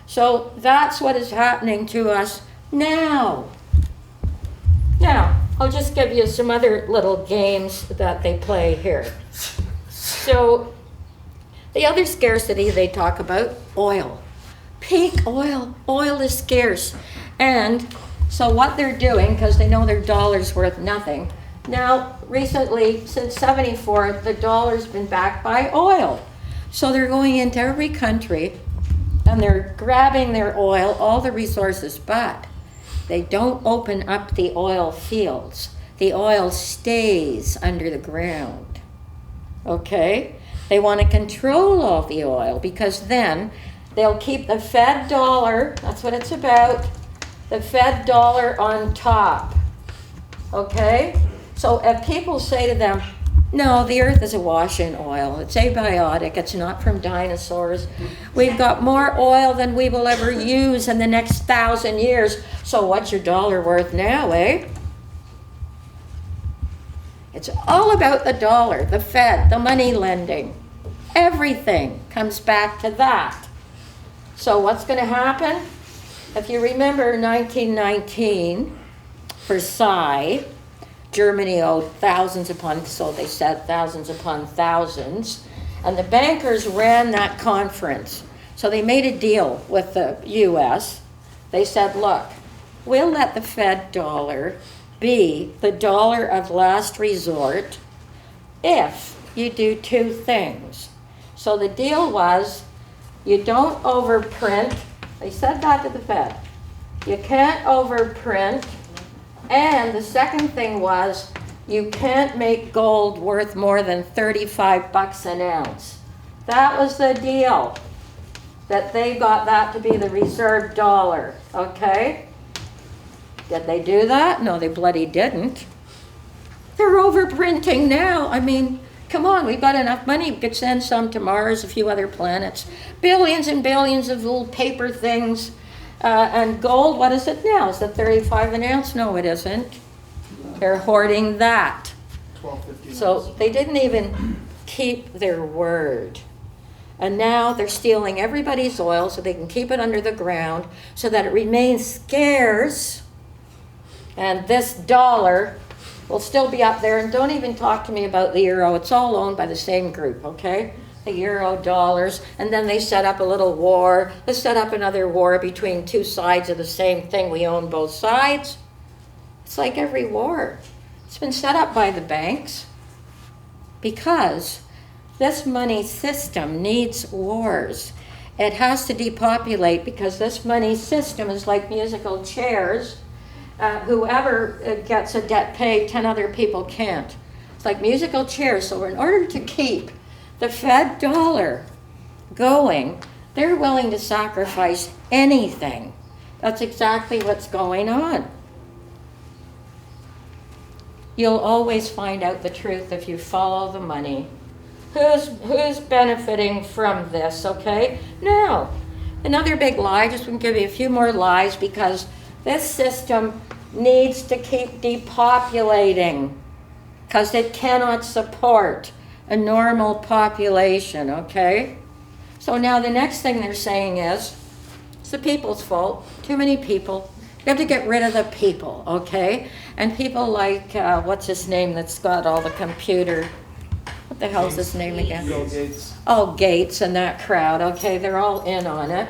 So that's what is happening to us now. Now, I'll just give you some other little games that they play here. So, the other scarcity they talk about, oil. Peak oil. Oil is scarce. And so what they're doing, because they know their dollar's worth nothing, now recently, since 74, the dollar's been backed by oil. So they're going into every country and they're grabbing their oil, all the resources, but they don't open up the oil fields. The oil stays under the ground. Okay? They want to control all the oil because then they'll keep the Fed dollar, that's what it's about, the Fed dollar on top. Okay? So if people say to them, no, the earth is awash in oil. It's abiotic. It's not from dinosaurs. We've got more oil than we will ever use in the next 1,000 years. So what's your dollar worth now, eh? It's all about the dollar, the Fed, the money lending. Everything comes back to that. So what's going to happen? If you remember 1919, Versailles, Germany owed thousands upon, so they said thousands upon thousands, and the bankers ran that conference. So they made a deal with the U.S. They said, look, we'll let the Fed dollar be the dollar of last resort if you do two things. So the deal was, you don't overprint. They said that to the Fed. You can't overprint. And the second thing was, you can't make gold worth more than 35 bucks an ounce. That was the deal. That they got that to be the reserve dollar, okay? Did they do that? No, they bloody didn't. They're overprinting now. I mean, come on, we've got enough money. We could send some to Mars, a few other planets. Billions and billions of little paper things. And gold, what is it now? Is it 35 an ounce? No, it isn't. They're hoarding that. 12.50. So they didn't even keep their word. And now they're stealing everybody's oil so they can keep it under the ground so that it remains scarce. And this dollar will still be up there. And don't even talk to me about the euro. It's all owned by the same group, okay? The euro, dollars, and then they set up a little war. They set up another war between two sides of the same thing. We own both sides. It's like every war. It's been set up by the banks because this money system needs wars. It has to depopulate because this money system is like musical chairs. Whoever gets a debt paid, 10 other people can't. It's like musical chairs. So in order to keep the Fed dollar going, they're willing to sacrifice anything. That's exactly what's going on. You'll always find out the truth if you follow the money. Who's benefiting from this, okay? Now, another big lie, just going to give you a few more lies because this system needs to keep depopulating because it cannot support a normal population, okay? So now the next thing they're saying is, it's the people's fault. Too many people. You have to get rid of the people, okay? And people like, what's his name that's got all the computer, what the hell's his name again? Bill Gates. Oh, Gates and that crowd, okay, they're all in on it.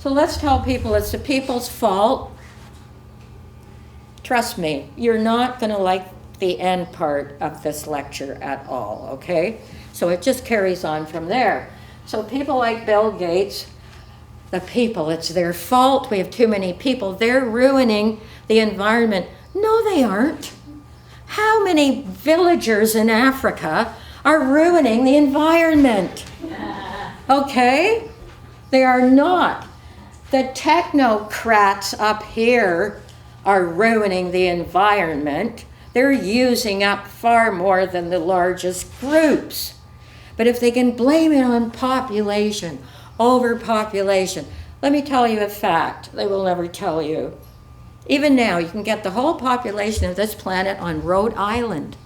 So let's tell people it's the people's fault. Trust me, you're not going to like the end part of this lecture at all, okay? So it just carries on from there. So people like Bill Gates, the people, it's their fault. We have too many people. They're ruining the environment. No, they aren't. How many villagers in Africa are ruining the environment? Okay? They are not. The technocrats up here are ruining the environment. They're using up far more than the largest groups. But if they can blame it on population, overpopulation, let me tell you a fact they will never tell you. Even now, you can get the whole population of this planet on Rhode Island.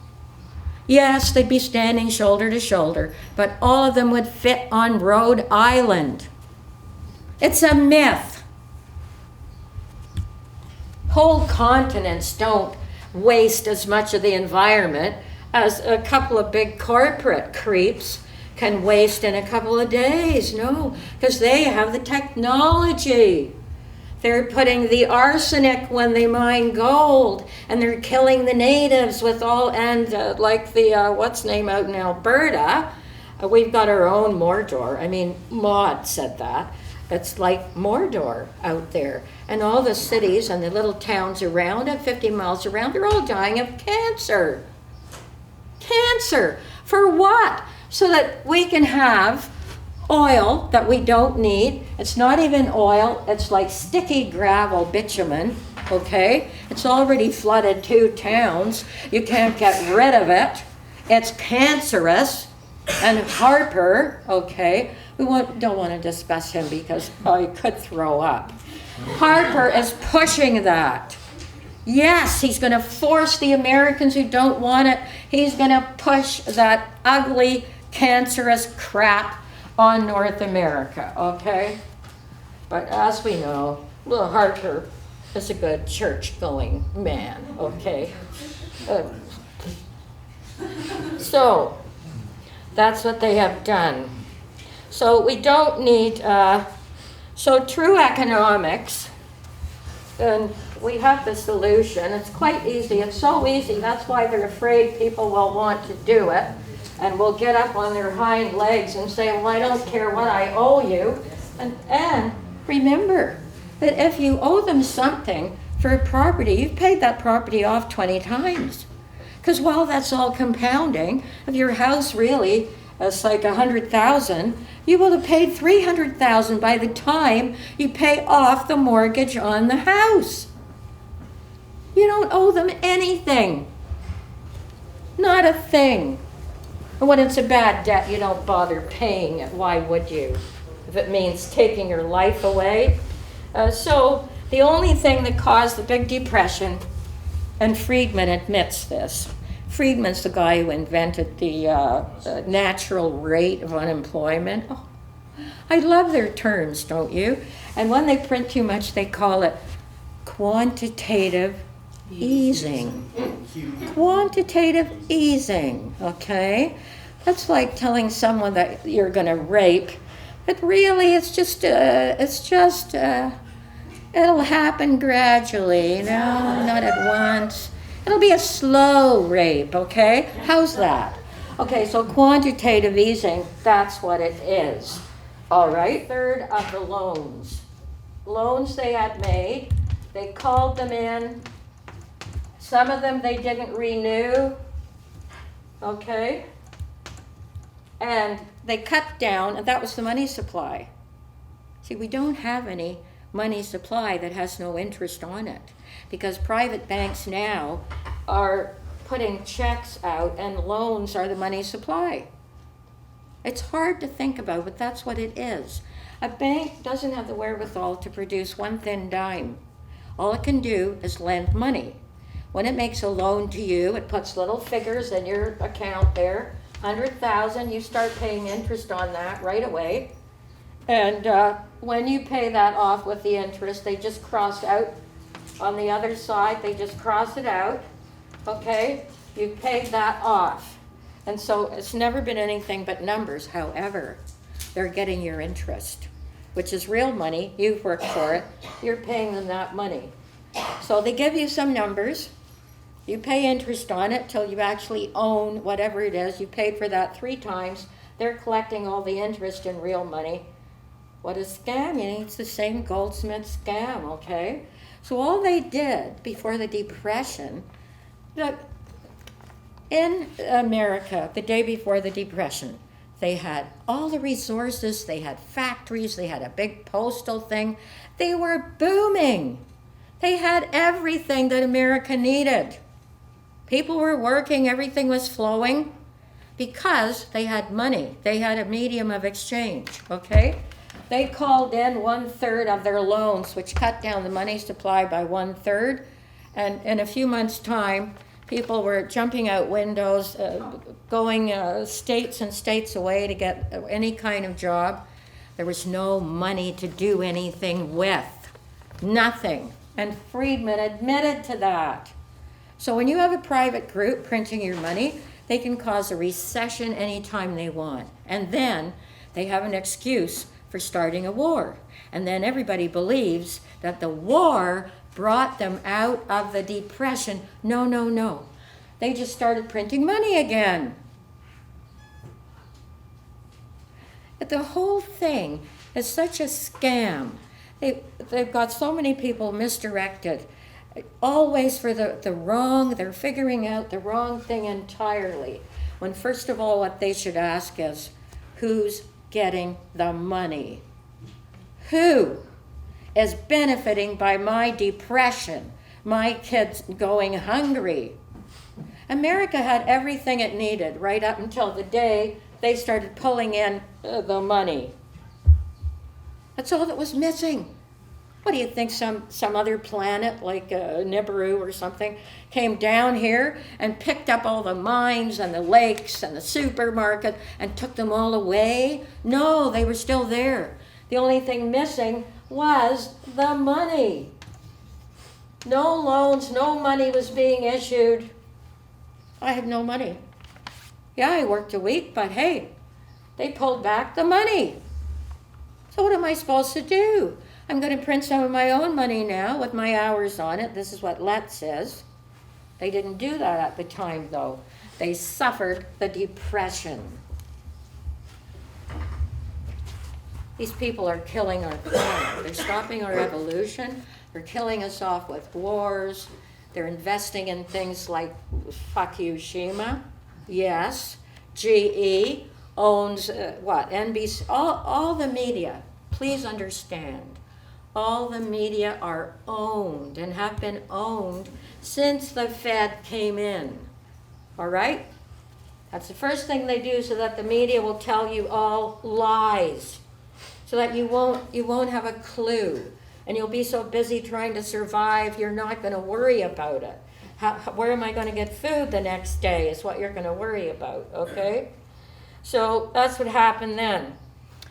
Yes, they'd be standing shoulder to shoulder, but all of them would fit on Rhode Island. It's a myth. Whole continents don't waste as much of the environment as a couple of big corporate creeps can waste in a couple of days. No, because they have the technology. They're putting the arsenic when they mine gold, and they're killing the natives with all, and like the, what's name out in Alberta, we've got our own Mordor. I mean, Maud said that. It's like Mordor out there. And all the cities and the little towns around it, 50 miles around, they're all dying of cancer. Cancer. For what? So that we can have oil that we don't need. It's not even oil. It's like sticky gravel bitumen, okay? It's already flooded 2 towns. You can't get rid of it. It's cancerous. And Harper, okay, don't want to discuss him because he could throw up. Harper is pushing that. Yes, he's going to force the Americans who don't want it. He's going to push that ugly, cancerous crap on North America, okay? But as we know, little Harper is a good church-going man, okay? So, that's what they have done. So we don't need, so true economics, and we have the solution. It's quite easy. It's so easy. That's why they're afraid people will want to do it and will get up on their hind legs and say, well, I don't care what I owe you. And remember that if you owe them something for a property, you've paid that property off 20 times. Because while that's all compounding, if your house really is like $100,000, you will have paid $300,000 by the time you pay off the mortgage on the house. You don't owe them anything. Not a thing. And when it's a bad debt, you don't bother paying it. Why would you? If it means taking your life away. So the only thing that caused the Big Depression, and Friedman admits this. Friedman's the guy who invented the natural rate of unemployment. Oh, I love their terms, don't you? And when they print too much, they call it quantitative easing. Quantitative easing, okay? That's like telling someone that you're going to rape, but really it's just it'll happen gradually, you know, not at once. It'll be a slow rape, okay? How's that? Okay, so quantitative easing, that's what it is. All right, third of the loans. Loans they had made, they called them in. Some of them they didn't renew, okay? And they cut down, and that was the money supply. See, we don't have any money supply that has no interest on it, because private banks now are putting checks out and loans are the money supply. It's hard to think about, but that's what it is. A bank doesn't have the wherewithal to produce one thin dime. All it can do is lend money. When it makes a loan to you, it puts little figures in your account there, 100,000, you start paying interest on that right away. And when you pay that off with the interest, they just cross out On the other side, they just cross it out, okay? You've paid that off. And so it's never been anything but numbers. However, they're getting your interest, which is real money. You've worked for it. You're paying them that money. So they give you some numbers. You pay interest on it till you actually own whatever it is. You paid for that 3 times. They're collecting all the interest in real money. What a scam. You know, it's the same Goldsmith scam, okay? So all they did before the Depression, in America, the day before the Depression, they had all the resources, they had factories, they had a big postal thing. They were booming. They had everything that America needed. People were working, everything was flowing because they had money. They had a medium of exchange, okay? They called in 1/3 of their loans, which cut down the money supply by 1/3. And in a few months' time, people were jumping out windows, going states and states away to get any kind of job. There was no money to do anything with. Nothing. And Friedman admitted to that. So when you have a private group printing your money, they can cause a recession anytime they want. And then they have an excuse for starting a war. And then everybody believes that the war brought them out of the Depression. No, no, no. They just started printing money again. The whole thing is such a scam. They've got so many people misdirected. Always for the wrong, they're figuring out the wrong thing entirely. When first of all, what they should ask is, who's getting the money? Who is benefiting by my depression? My kids going hungry? America had everything it needed right up until the day they started pulling in the money. That's all that was missing. What do you think, some other planet like Nibiru or something came down here and picked up all the mines and the lakes and the supermarket and took them all away? No, they were still there. The only thing missing was the money. No loans, no money was being issued. I had no money. Yeah, I worked a week, but hey, they pulled back the money. So what am I supposed to do? I'm going to print some of my own money now with my hours on it. This is what Let says. They didn't do that at the time, though. They suffered the Depression. These people are killing our planet. They're stopping our evolution. They're killing us off with wars. They're investing in things like Fukushima. Yes. GE owns, NBC. All the media. Please understand. All the media are owned and have been owned since the Fed came in. All right? That's the first thing they do, so that the media will tell you all lies, so that you won't have a clue, and you'll be so busy trying to survive, you're not going to worry about it. Where am I going to get food the next day is what you're going to worry about, okay? So that's what happened then.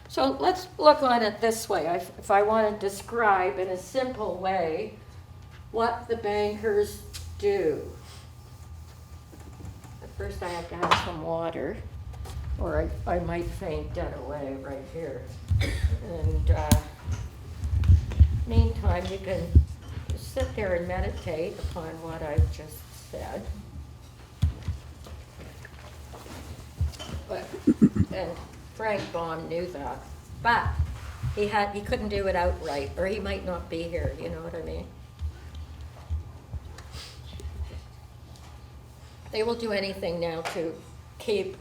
So let's look on it this way. If I want to describe in a simple way what the bankers do. First I have to have some water, or I might faint dead away right here. And meantime, you can sit there and meditate upon what I've just said. And Frank Baum knew that, but he couldn't do it outright, or he might not be here. You know what I mean? They will do anything now to keep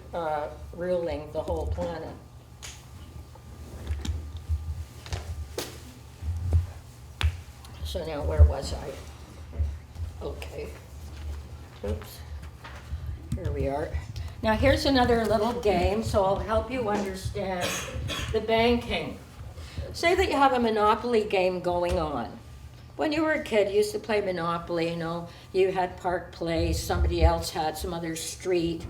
ruling the whole planet. So now, where was I? Okay. Oops. Here we are. Now here's another little game, so I'll help you understand the banking. Say that you have a Monopoly game going on. When you were a kid, you used to play Monopoly, you know. You had Park Place, somebody else had some other street.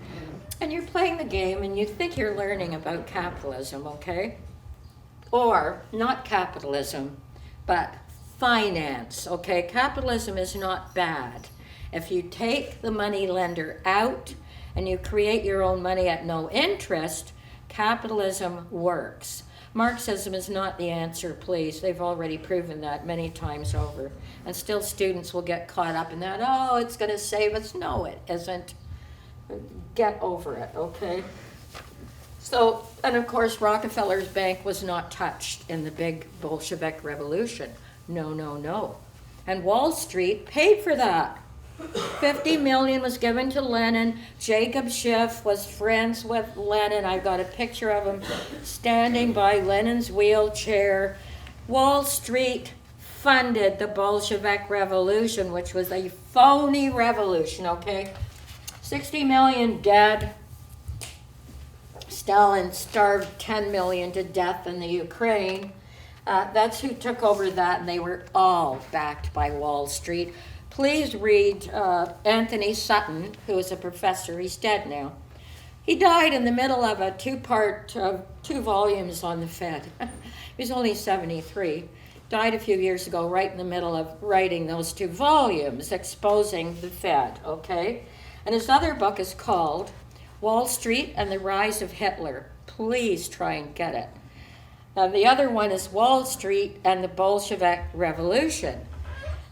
And you're playing the game and you think you're learning about capitalism, okay? Or not capitalism, but finance, okay? Capitalism is not bad. If you take the money lender out and you create your own money at no interest, capitalism works. Marxism is not the answer, please. They've already proven that many times over. And still students will get caught up in that. Oh, it's going to save us. No, it isn't. Get over it, okay? So, and of course, Rockefeller's bank was not touched in the big Bolshevik revolution. No, no, no. And Wall Street paid for that. 50 million was given to Lenin. Jacob Schiff was friends with Lenin. I've got a picture of him standing by Lenin's wheelchair. Wall Street funded the Bolshevik Revolution, which was a phony revolution, okay? 60 million dead. Stalin starved 10 million to death in the Ukraine. That's who took over that, and they were all backed by Wall Street. Please read Anthony Sutton, who is a professor. He's dead now. He died in the middle of a two-part, 2 volumes on the Fed. He was only 73. Died a few years ago, right in the middle of writing those 2 volumes, exposing the Fed, okay? And his other book is called Wall Street and the Rise of Hitler. Please try and get it. The other one is Wall Street and the Bolshevik Revolution.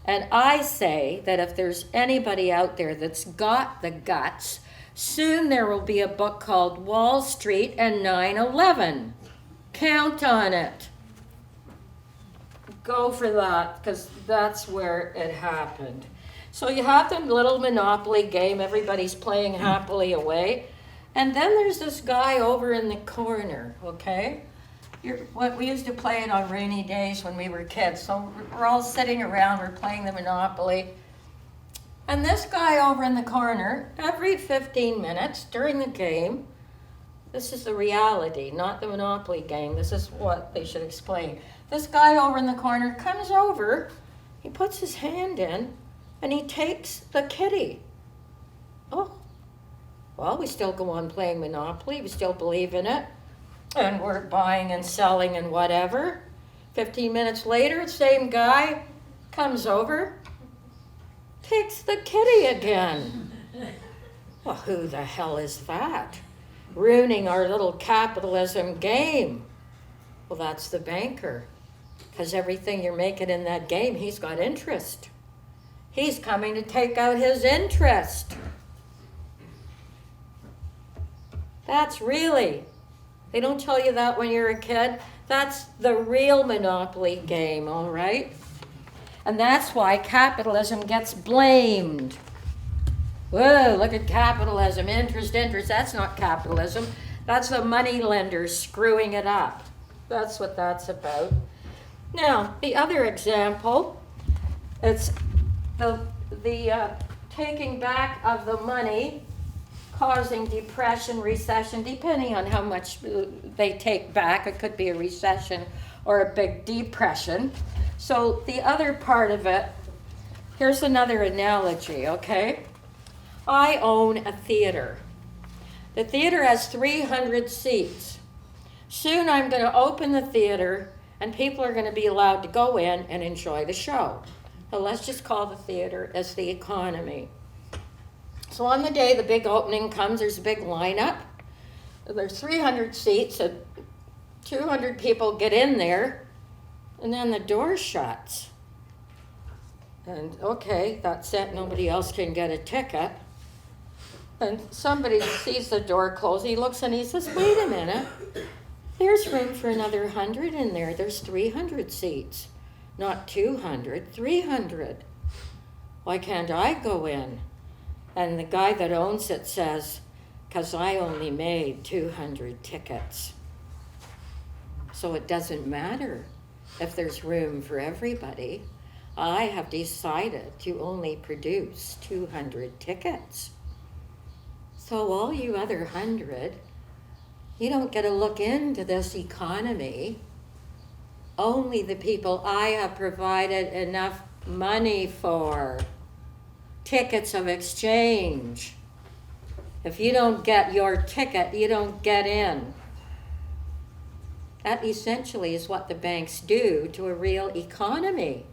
And I say that if there's anybody out there that's got the guts, soon there will be a book called Wall Street and 9/11. Count on it. Go for that, because that's where it happened. So you have the little Monopoly game. Everybody's playing happily away. And then there's this guy over in the corner, okay? We used to play it on rainy days when we were kids. So we're all sitting around, we're playing the Monopoly. And this guy over in the corner, every 15 minutes during the game, this is the reality, not the Monopoly game. This is what they should explain. This guy over in the corner comes over, he puts his hand in, and he takes the kitty. Oh, well, we still go on playing Monopoly. We still believe in it. And we're buying and selling and whatever. 15 minutes later, the same guy comes over, takes the kitty again. Well, who the hell is that? Ruining our little capitalism game. Well, that's the banker. Because everything you're making in that game, he's got interest. He's coming to take out his interest. That's really... They don't tell you that when you're a kid. That's the real Monopoly game, all right? And that's why capitalism gets blamed. Whoa, look at capitalism, interest. That's not capitalism. That's the money lenders screwing it up. That's what that's about. Now, the other example, it's the taking back of the money causing depression, recession, depending on how much they take back. It could be a recession or a big depression. So the other part of it, here's another analogy, okay? I own a theater. The theater has 300 seats. Soon I'm going to open the theater and people are going to be allowed to go in and enjoy the show. So let's just call the theater as the economy. So on the day the big opening comes, there's a big lineup. There's 300 seats, and 200 people get in there, and then the door shuts. And okay, that's it, nobody else can get a ticket. And somebody sees the door close, he looks and he says, wait a minute, there's room for another 100 in there. There's 300 seats, not 200, 300. Why can't I go in? And the guy that owns it says, because I only made 200 tickets. So it doesn't matter if there's room for everybody. I have decided to only produce 200 tickets. So all you other 100, you don't get a look into this economy. Only the people I have provided enough money for. Tickets of exchange. If you don't get your ticket, you don't get in. That essentially is what the banks do to a real economy.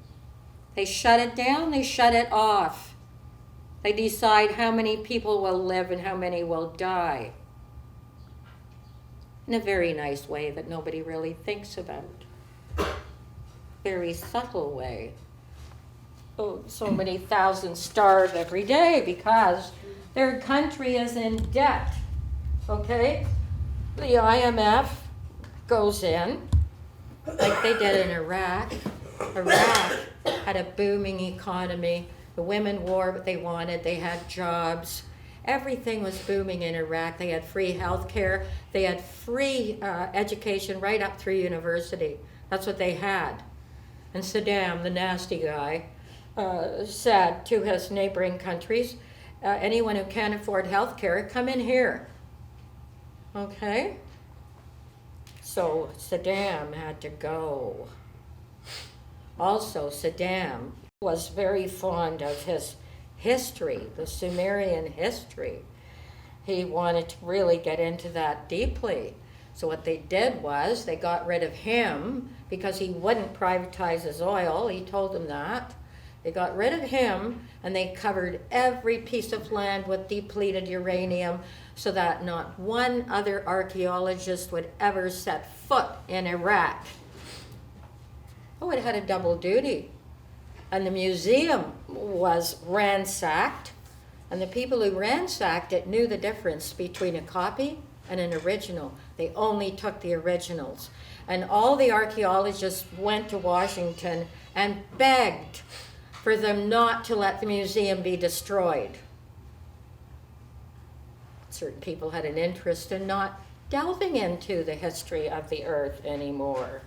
They shut it down, they shut it off. They decide how many people will live and how many will die. In a very nice way that nobody really thinks about. Very subtle way. Oh, so many thousands starve every day because their country is in debt. Okay? The IMF goes in, like they did in Iraq. Iraq had a booming economy. The women wore what they wanted. They had jobs. Everything was booming in Iraq. They had free health care. They had free education right up through university. That's what they had. And Saddam, the nasty guy, said to his neighboring countries, anyone who can't afford health care, come in here. Okay? So Saddam had to go. Also, Saddam was very fond of his history, the Sumerian history. He wanted to really get into that deeply. So what they did was they got rid of him because he wouldn't privatize his oil. He told them that. They got rid of him and they covered every piece of land with depleted uranium so that not one other archaeologist would ever set foot in Iraq. Oh, it had a double duty. And the museum was ransacked, and the people who ransacked it knew the difference between a copy and an original. They only took the originals. And all the archaeologists went to Washington and begged for them not to let the museum be destroyed. Certain people had an interest in not delving into the history of the earth anymore.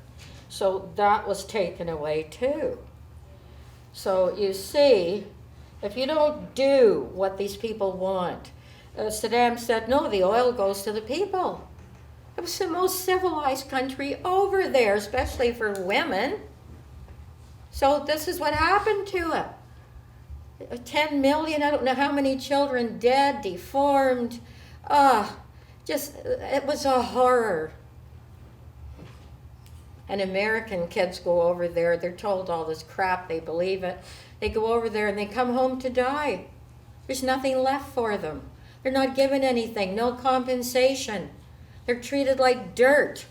So that was taken away too. So you see, if you don't do what these people want, Saddam said, no, the oil goes to the people. It was the most civilized country over there, especially for women. So this is what happened to it. 10 million, I don't know how many children dead, deformed. It was a horror. And American kids go over there, they're told all this crap, they believe it. They go over there and they come home to die. There's nothing left for them. They're not given anything, no compensation. They're treated like dirt.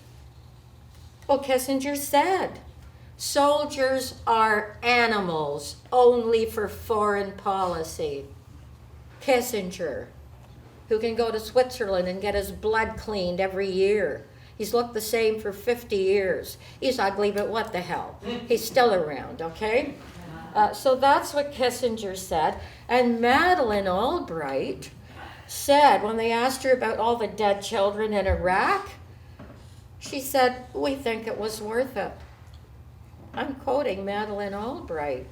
Well, Kissinger said, soldiers are animals only for foreign policy. Kissinger, who can go to Switzerland and get his blood cleaned every year. He's looked the same for 50 years. He's ugly, but what the hell? He's still around, okay? So that's what Kissinger said. And Madeleine Albright said, when they asked her about all the dead children in Iraq, she said, we think it was worth it. I'm quoting Madeleine Albright.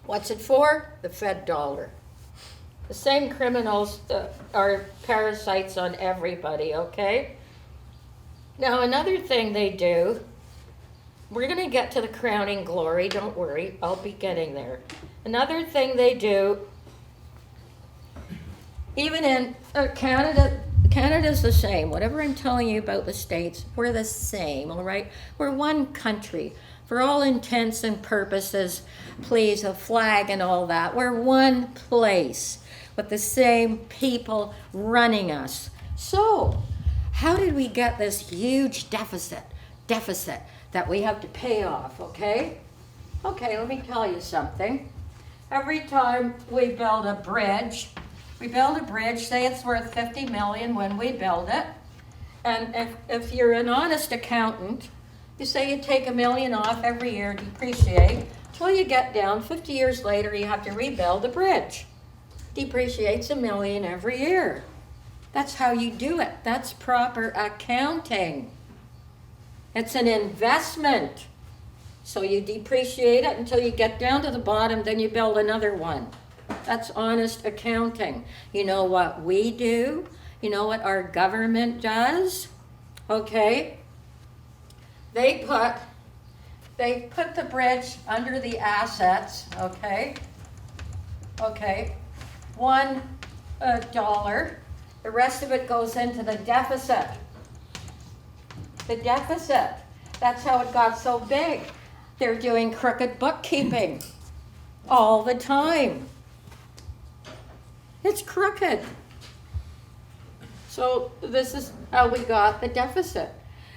What's it for? The Fed dollar. The same criminals are parasites on everybody, okay? Now, another thing they do, we're going to get to the crowning glory, don't worry, I'll be getting there. Another thing they do, even in Canada's the same. Whatever I'm telling you about the States, we're the same, all right? We're one country. For all intents and purposes, please, a flag and all that, we're one place. With the same people running us. So, how did we get this huge deficit that we have to pay off, okay? Okay, let me tell you something. Every time we build a bridge, say it's worth 50 million when we build it, and if you're an honest accountant, you say you take $1 million off every year, depreciate, till you get down, 50 years later, you have to rebuild the bridge. Depreciates $1 million every year. That's how you do it. That's proper accounting. It's an investment. So you depreciate it until you get down to the bottom, then you build another one. That's honest accounting. You know what we do? You know what our government does? Okay. They put the bridge under the assets, okay? Okay. $1. The rest of it goes into the deficit. The deficit. That's how it got so big. They're doing crooked bookkeeping all the time. It's crooked. So this is how we got the deficit.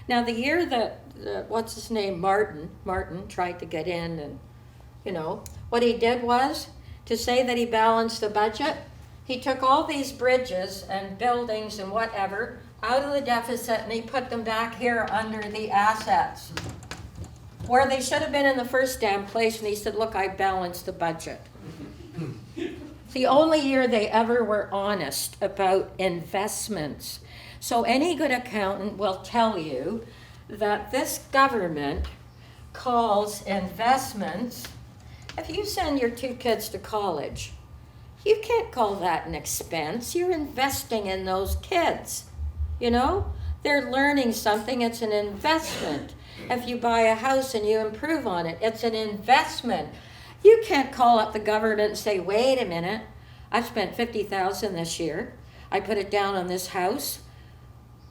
Now the year that, what's his name, Martin tried to get in, and what he did was, to say that he balanced the budget, he took all these bridges and buildings and whatever out of the deficit and he put them back here under the assets, where they should have been in the first damn place, and he said, look, I balanced the budget. It's the only year they ever were honest about investments. So any good accountant will tell you that this government calls investments, if you send your 2 kids to college, you can't call that an expense. You're investing in those kids. They're learning something. It's an investment. If you buy a house and you improve on it, it's an investment. You can't call up the government and say, wait a minute, I've spent $50,000 this year. I put it down on this house.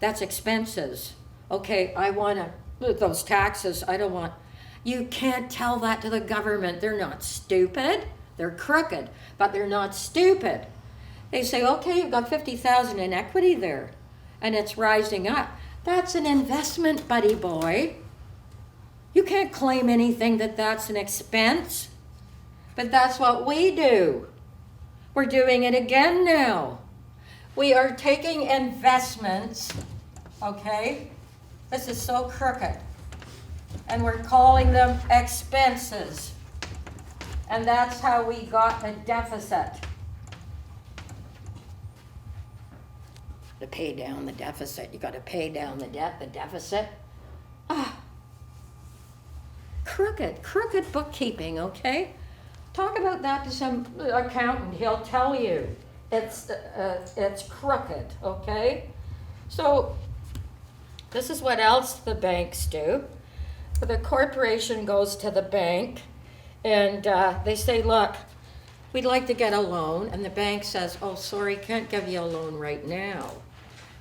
That's expenses. Okay, I want those taxes. I don't want. You can't tell that to the government. They're not stupid. They're crooked, but they're not stupid. They say, okay, you've got $50,000 in equity there, and it's rising up. That's an investment, buddy boy. You can't claim anything that's an expense, but that's what we do. We're doing it again now. We are taking investments, okay? This is so crooked. And we're calling them expenses. And that's how we got a deficit. To pay down the deficit, you got to pay down the debt, the deficit. Crooked bookkeeping, okay? Talk about that to some accountant. He'll tell you it's crooked, okay? So this is what else the banks do. The corporation goes to the bank and they say, look, we'd like to get a loan. And the bank says, oh, sorry, can't give you a loan right now.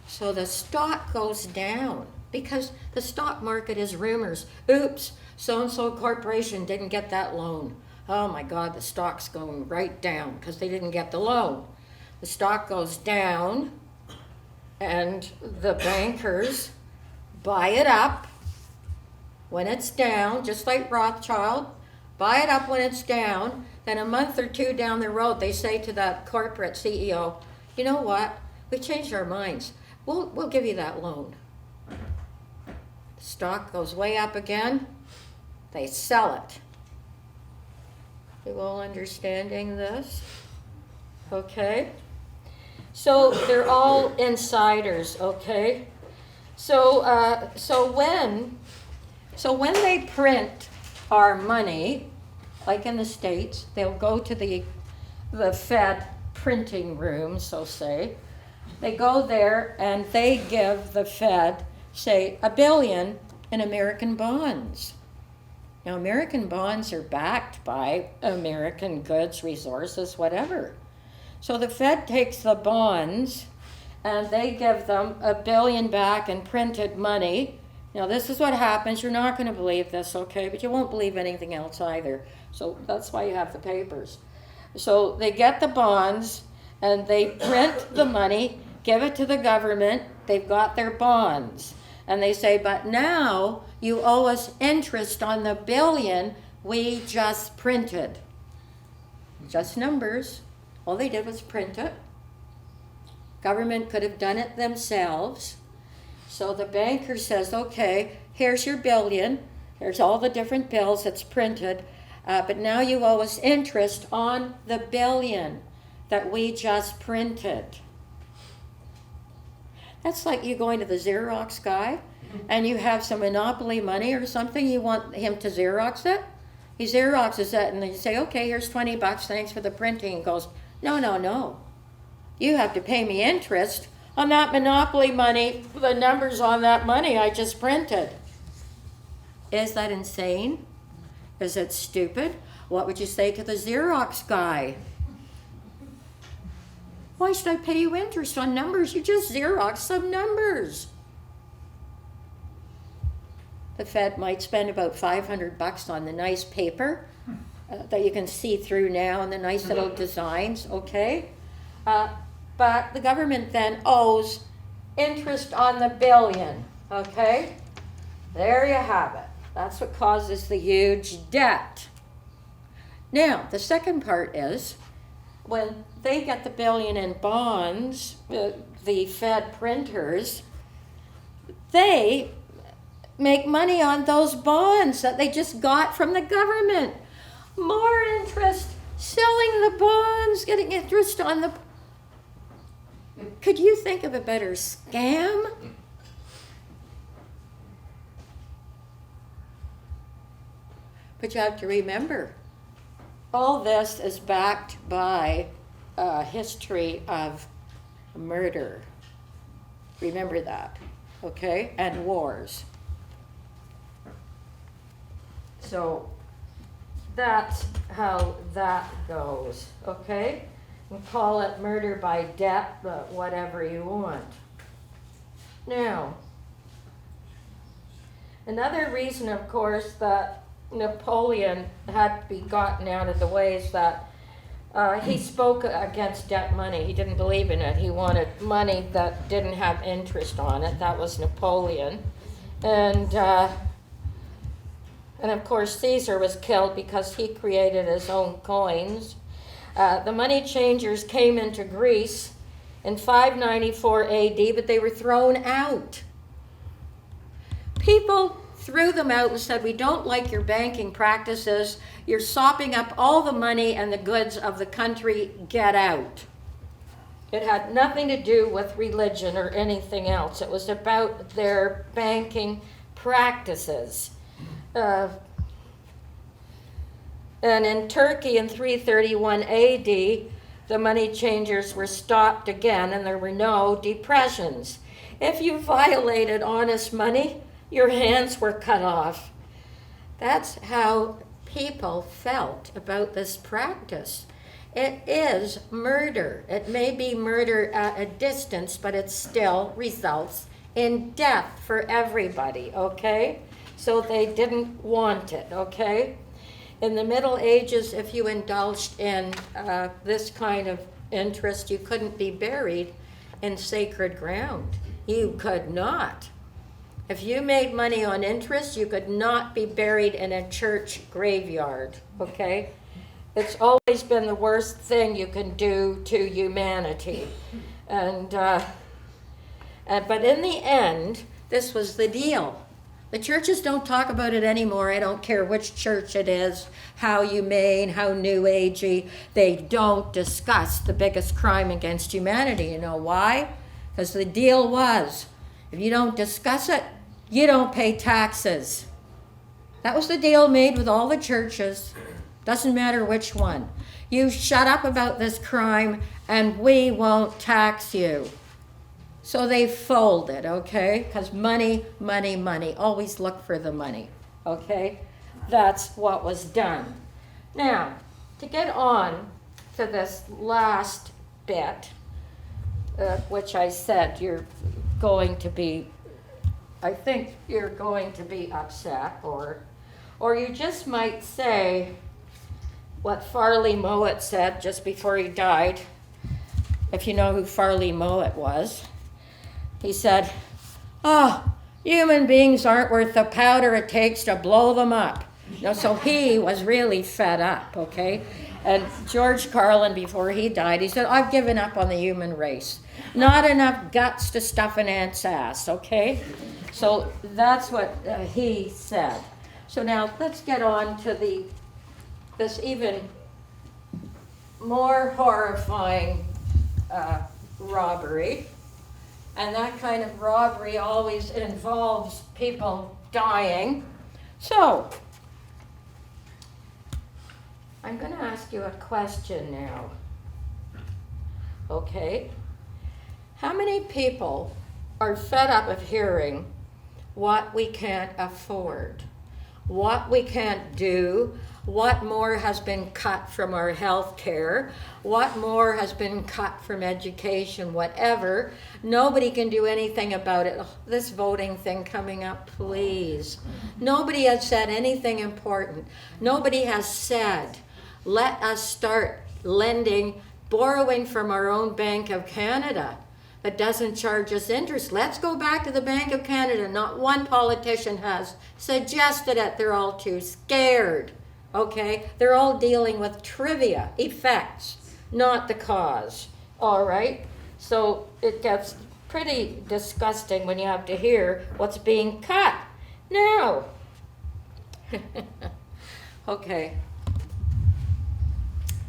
So the stock goes down because the stock market is rumors. Oops, so-and-so corporation didn't get that loan. Oh my God, the stock's going right down because they didn't get the loan. The stock goes down and the bankers buy it up when it's down, just like Rothschild, buy it up when it's down. Then a month or 2 down the road, they say to that corporate CEO, you know what, we changed our minds. We'll give you that loan. The stock goes way up again. They sell it. You all understanding this? Okay. So they're all insiders, okay? So when they print our money, like in the States, they'll go to the Fed printing room, so say. They go there and they give the Fed, say, $1 billion in American bonds. Now, American bonds are backed by American goods, resources, whatever. So the Fed takes the bonds and they give them $1 billion back in printed money. Now, this is what happens. You're not going to believe this, okay? But you won't believe anything else either. So that's why you have the papers. So they get the bonds and they print the money, give it to the government. They've got their bonds. And they say, but now you owe us interest on the $1 billion we just printed. Just numbers. All they did was print it. Government could have done it themselves. So the banker says, okay, here's your $1 billion. Here's all the different bills that's printed. But now you owe us interest on the $1 billion that we just printed. That's like you going to the Xerox guy and you have some monopoly money or something. You want him to Xerox it. He Xeroxes it and then you say, okay, here's $20. Thanks for the printing. He goes, no. You have to pay me interest on that monopoly money, the numbers on that money I just printed. Is that insane? Is it stupid? What would you say to the Xerox guy? Why should I pay you interest on numbers? You just Xerox some numbers. the Fed might spend about $500 on the nice paper that you can see through now and the nice little designs, okay? But the government then owes interest on the billion, okay? There you have it. That's what causes the huge debt. Now, the second part is, when they get the billion in bonds, the Fed printers, they make money on those bonds that they just got from the government. More interest, selling the bonds, getting interest on the... Could you think of a better scam? But you have to remember, all this is backed by a history of murder. Remember that, okay? And wars. So that's how that goes, okay? And call it murder by debt, but whatever you want. Now, another reason, of course, that Napoleon had to be gotten out of the way is that he spoke against debt money. He didn't believe in it. He wanted money that didn't have interest on it. That was Napoleon. And of course, Caesar was killed because he created his own coins. The money changers came into Greece in 594 AD, but they were thrown out. People threw them out and said, we don't like your banking practices. You're sopping up all the money and the goods of the country. Get out. It had nothing to do with religion or anything else. It was about their banking practices. And in Turkey in 331 AD, the money changers were stopped again and there were no depressions. If you violated honest money, your hands were cut off. That's how people felt about this practice. It is murder. It may be murder at a distance, but it still results in death for everybody, okay? So they didn't want it, okay? In the Middle Ages, if you indulged in this kind of interest, you couldn't be buried in sacred ground. You could not. If you made money on interest, you could not be buried in a church graveyard, okay? It's always been the worst thing you can do to humanity. But in the end, this was the deal. The churches don't talk about it anymore. I don't care which church it is, how humane, how new agey. They don't discuss the biggest crime against humanity. You know why? Because the deal was, if you don't discuss it, you don't pay taxes. That was the deal made with all the churches. Doesn't matter which one. You shut up about this crime and we won't tax you. So they folded, okay? Because money, money, money. Always look for the money, okay? That's what was done. Now, to get on to this last bit, which I said you're going to be, I think you're going to be upset, or you just might say what Farley Mowat said just before he died, if you know who Farley Mowat was. He said, human beings aren't worth the powder it takes to blow them up. So he was really fed up, okay? And George Carlin, before he died, he said, I've given up on the human race. Not enough guts to stuff an ant's ass, okay? So that's what he said. So now let's get on to this even more horrifying robbery. And that kind of robbery always involves people dying. So, I'm going to ask you a question now. Okay? How many people are fed up of hearing what we can't afford? what we can't do, what more has been cut from our health care, what more has been cut from education, whatever. Nobody can do anything about it. Oh, this voting thing coming up, please. Nobody has said anything important. Nobody has said, let us start lending, borrowing from our own Bank of Canada that doesn't charge us interest. Let's go back to the Bank of Canada. Not one politician has suggested it. They're all too scared. Okay? They're all dealing with trivia, effects, not the cause. All right? So it gets pretty disgusting when you have to hear what's being cut. Now, okay.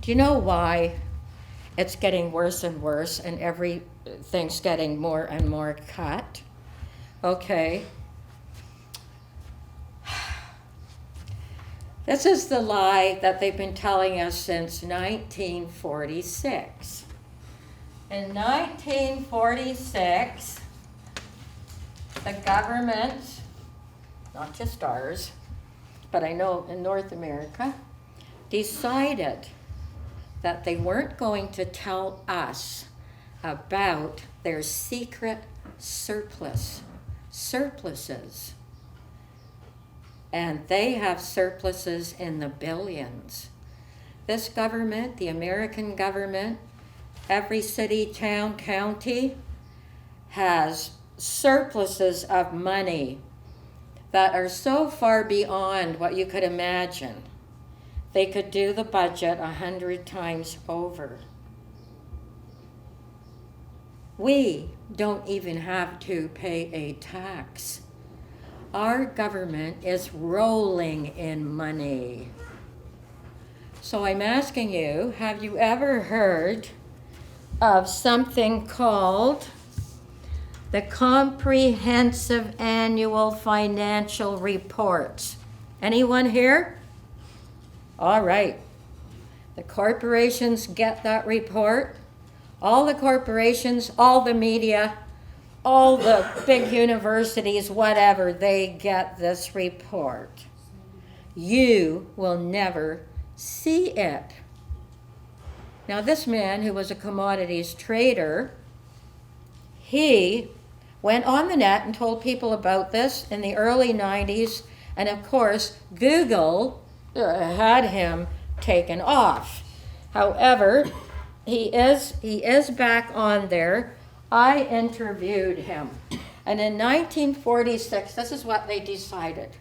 Do you know why it's getting worse and worse and everything's getting more and more cut? Okay. This is the lie that they've been telling us since 1946. In 1946, the government, not just ours, but I know in North America, decided that they weren't going to tell us about their secret surpluses. And they have surpluses in the billions. This government, the American government, every city, town, county has surpluses of money that are so far beyond what you could imagine. They could do the budget 100 times over. We don't even have to pay a tax. Our government is rolling in money. So I'm asking you, have you ever heard of something called the Comprehensive Annual Financial Reports? Anyone here? All right. The corporations get that report. All the corporations, all the media, all the big universities, whatever, they get this report. You will never see it. Now, this man who was a commodities trader, he went on the net and told people about this in the early 90s, and of course, Google had him taken off. However, he is back on there. I interviewed him. And in 1946, this is what they decided.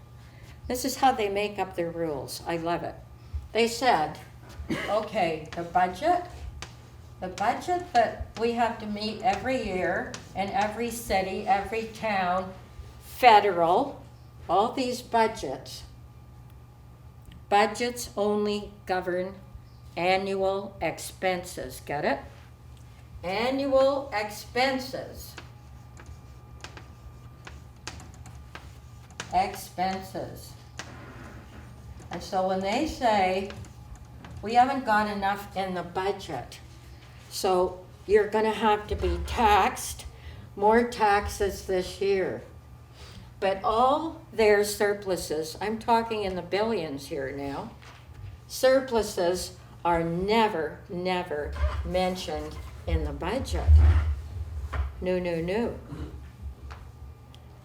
This is how they make up their rules. I love it. They said, okay, the budget that we have to meet every year in every city, every town, federal, all these budgets only govern annual expenses. Get it? Annual expenses. And so when they say, we haven't got enough in the budget, so you're going to have to be taxed, more taxes this year. But all their surpluses, I'm talking in the billions here now, surpluses are never mentioned in the budget. No.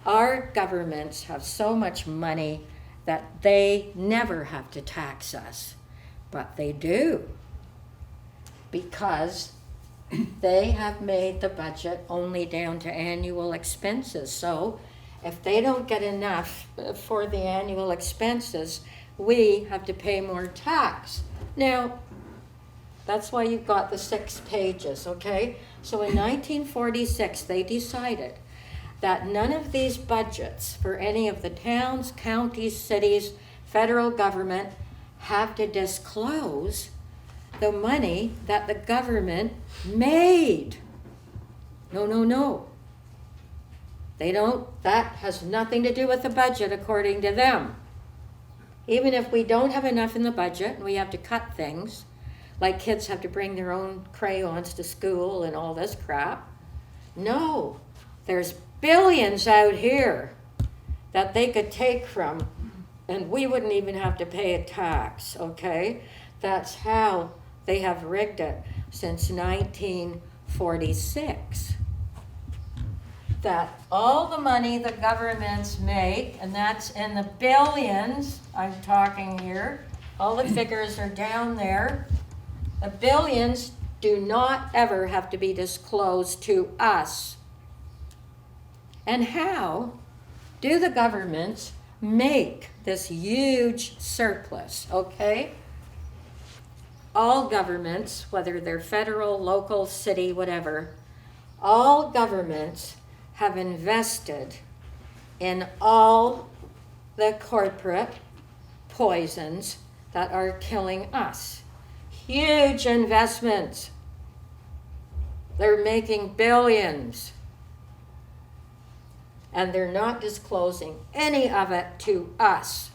Our governments have so much money that they never have to tax us, but they do, because they have made the budget only down to annual expenses. So if they don't get enough for the annual expenses, we have to pay more tax. Now, that's why you've got the 6 pages, okay? So in 1946, they decided that none of these budgets for any of the towns, counties, cities, federal government have to disclose the money that the government made. No. They don't. That has nothing to do with the budget, according to them. Even if we don't have enough in the budget and we have to cut things, like kids have to bring their own crayons to school and all this crap. No, there's billions out here that they could take from and we wouldn't even have to pay a tax, okay? That's how they have rigged it since 1946. That all the money the governments make, and that's in the billions, I'm talking here, all the figures are down there, the billions do not ever have to be disclosed to us. And how do the governments make this huge surplus, okay? All governments, whether they're federal, local, city, whatever, all governments have invested in all the corporate poisons that are killing us. Huge investments. They're making billions. And they're not disclosing any of it to us.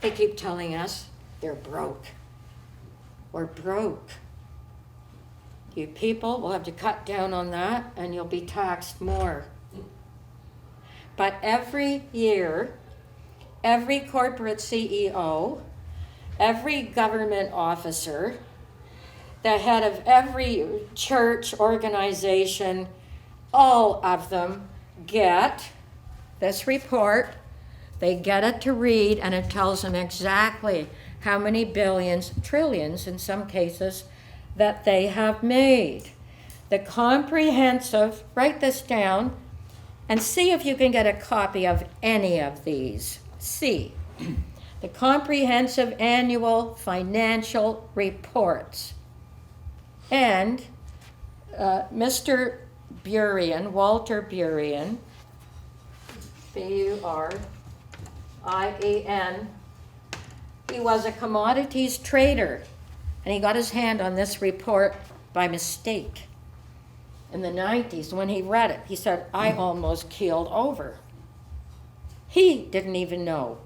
They keep telling us they're broke. We're broke. You people will have to cut down on that and you'll be taxed more. But every year, every corporate CEO, every government officer, the head of every church organization, all of them get this report. They get it to read, and it tells them exactly how many billions, trillions in some cases, that they have made. The comprehensive, write this down, and see if you can get a copy of any of these. See, the comprehensive annual financial reports. And Mr. Burian, Walter Burian, B-U-R-I-A-N, he was a commodities trader, and he got his hand on this report by mistake. In the 90s, when he read it, he said, I almost keeled over. He didn't even know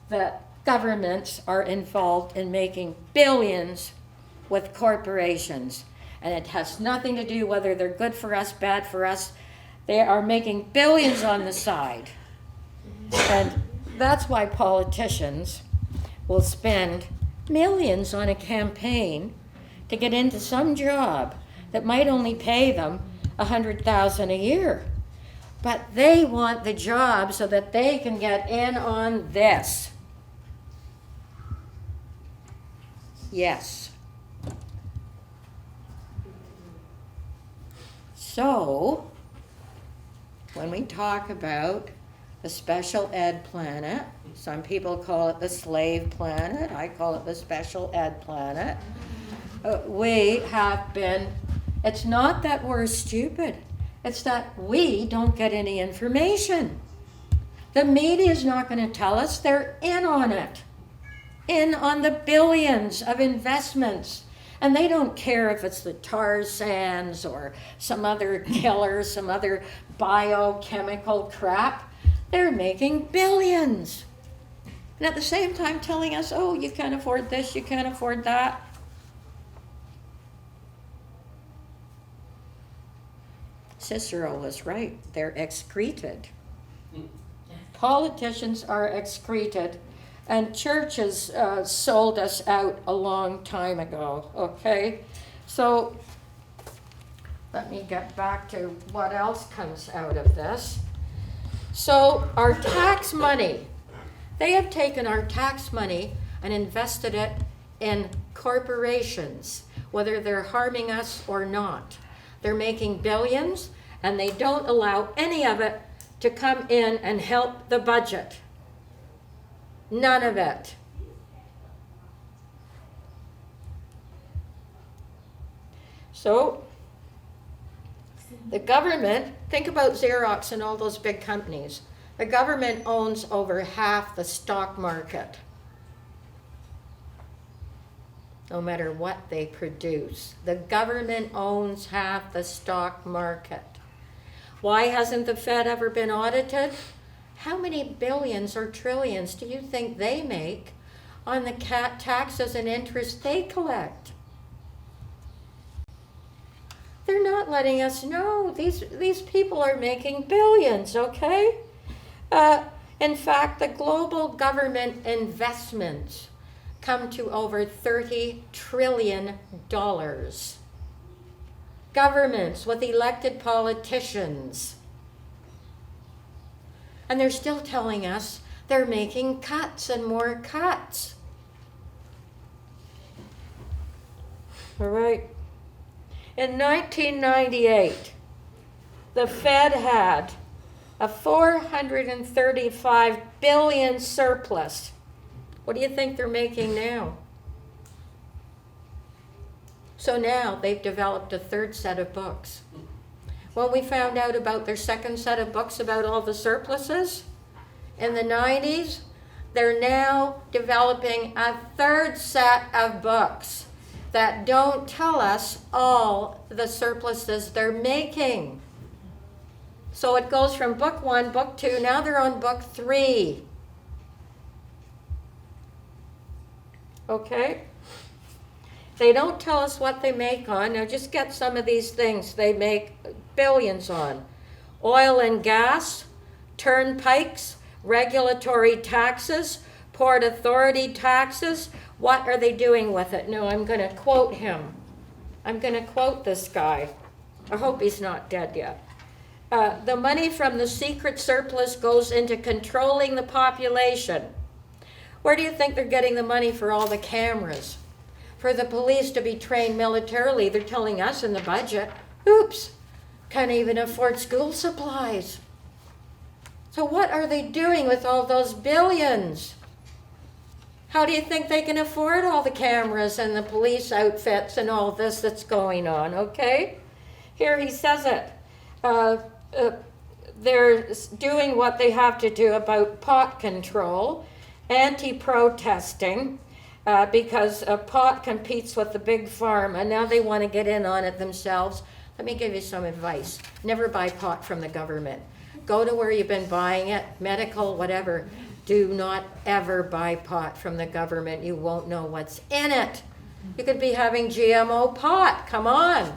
that governments are involved in making billions with corporations. And it has nothing to do whether they're good for us, bad for us. They are making billions on the side. And that's why politicians will spend millions on a campaign to get into some job that might only pay them $100,000 a year. But they want the job so that they can get in on this. Yes. So, when we talk about the special ed planet, some people call it the slave planet, I call it the special ed planet, we have been, it's not that we're stupid, it's that we don't get any information. The media is not going to tell us, they're in on it, in on the billions of investments. And they don't care if it's the tar sands or some other killer, some other biochemical crap. They're making billions. And at the same time telling us, oh, you can't afford this, you can't afford that. Cicero was right. They're excreted. Politicians are excreted. And churches sold us out a long time ago, okay? So let me get back to what else comes out of this. So our tax money, they have taken our tax money and invested it in corporations, whether they're harming us or not. They're making billions, and they don't allow any of it to come in and help the budget. None of it. So, the government, think about Xerox and all those big companies. The government owns over half the stock market. No matter what they produce. The government owns half the stock market. Why hasn't the Fed ever been audited? How many billions or trillions do you think they make on the taxes and interest they collect? They're not letting us know. These people are making billions, okay? In fact, the global government investments come to over $30 trillion. Governments with elected politicians. And they're still telling us they're making cuts and more cuts. All right. In 1998, the Fed had a $435 billion surplus. What do you think they're making now? So now they've developed a third set of books. When we found out about their second set of books about all the surpluses in the 90s, they're now developing a third set of books that don't tell us all the surpluses they're making. So it goes from book 1, book 2, now they're on book 3. Okay? They don't tell us what they make on. Now just get some of these things they make billions on. Oil and gas, turnpikes, regulatory taxes, port authority taxes. What are they doing with it? No, I'm going to quote him. I'm going to quote this guy. I hope he's not dead yet. The money from the secret surplus goes into controlling the population. Where do you think they're getting the money for all the cameras? For the police to be trained militarily, they're telling us in the budget, oops, can't even afford school supplies. So what are they doing with all those billions? How do you think they can afford all the cameras and the police outfits and all this that's going on, okay? Here he says it. They're doing what they have to do about pot control, anti-protesting, because pot competes with the big pharma, and now they want to get in on it themselves. Let me give you some advice. Never buy pot from the government. Go to where you've been buying it, medical, whatever. Do not ever buy pot from the government. You won't know what's in it. You could be having GMO pot. Come on.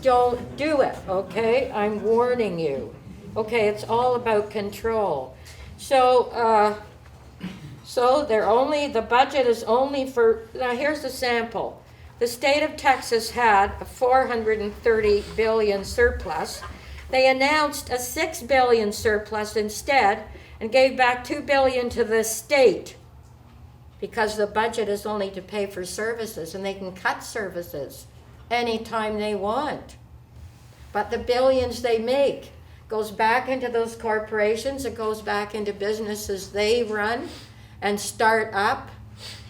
Don't do it, okay? I'm warning you. Okay, it's all about control. So the budget is only for, now here's a sample. The state of Texas had a $430 billion surplus. They announced a $6 billion surplus instead and gave back $2 billion to the state because the budget is only to pay for services, and they can cut services anytime they want. But the billions they make goes back into those corporations, it goes back into businesses they run and start up,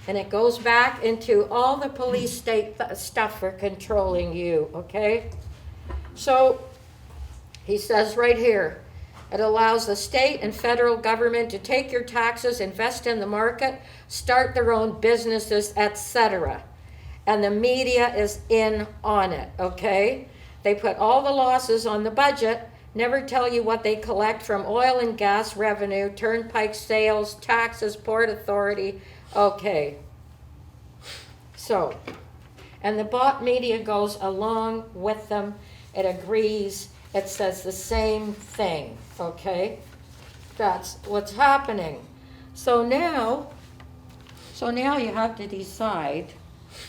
and it goes back into all the police state stuff for controlling you, okay? So he says right here, it allows the state and federal government to take your taxes, invest in the market, start their own businesses, etc. And the media is in on it, okay? They put all the losses on the budget, never tell you what they collect from oil and gas revenue, turnpike sales, taxes, port authority, okay. So, and the bot media goes along with them, it agrees, it says the same thing, okay? That's what's happening. So now you have to decide,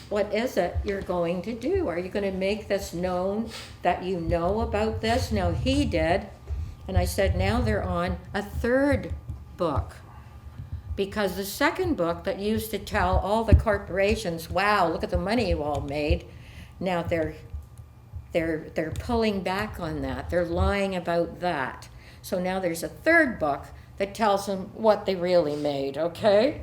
what is it you're going to do? Are you going to make this known that you know about this? Now he did, and I said now they're on a third book. Because the second book that used to tell all the corporations, wow, look at the money you all made, now they're pulling back on that. They're lying about that. So now there's a third book that tells them what they really made, okay?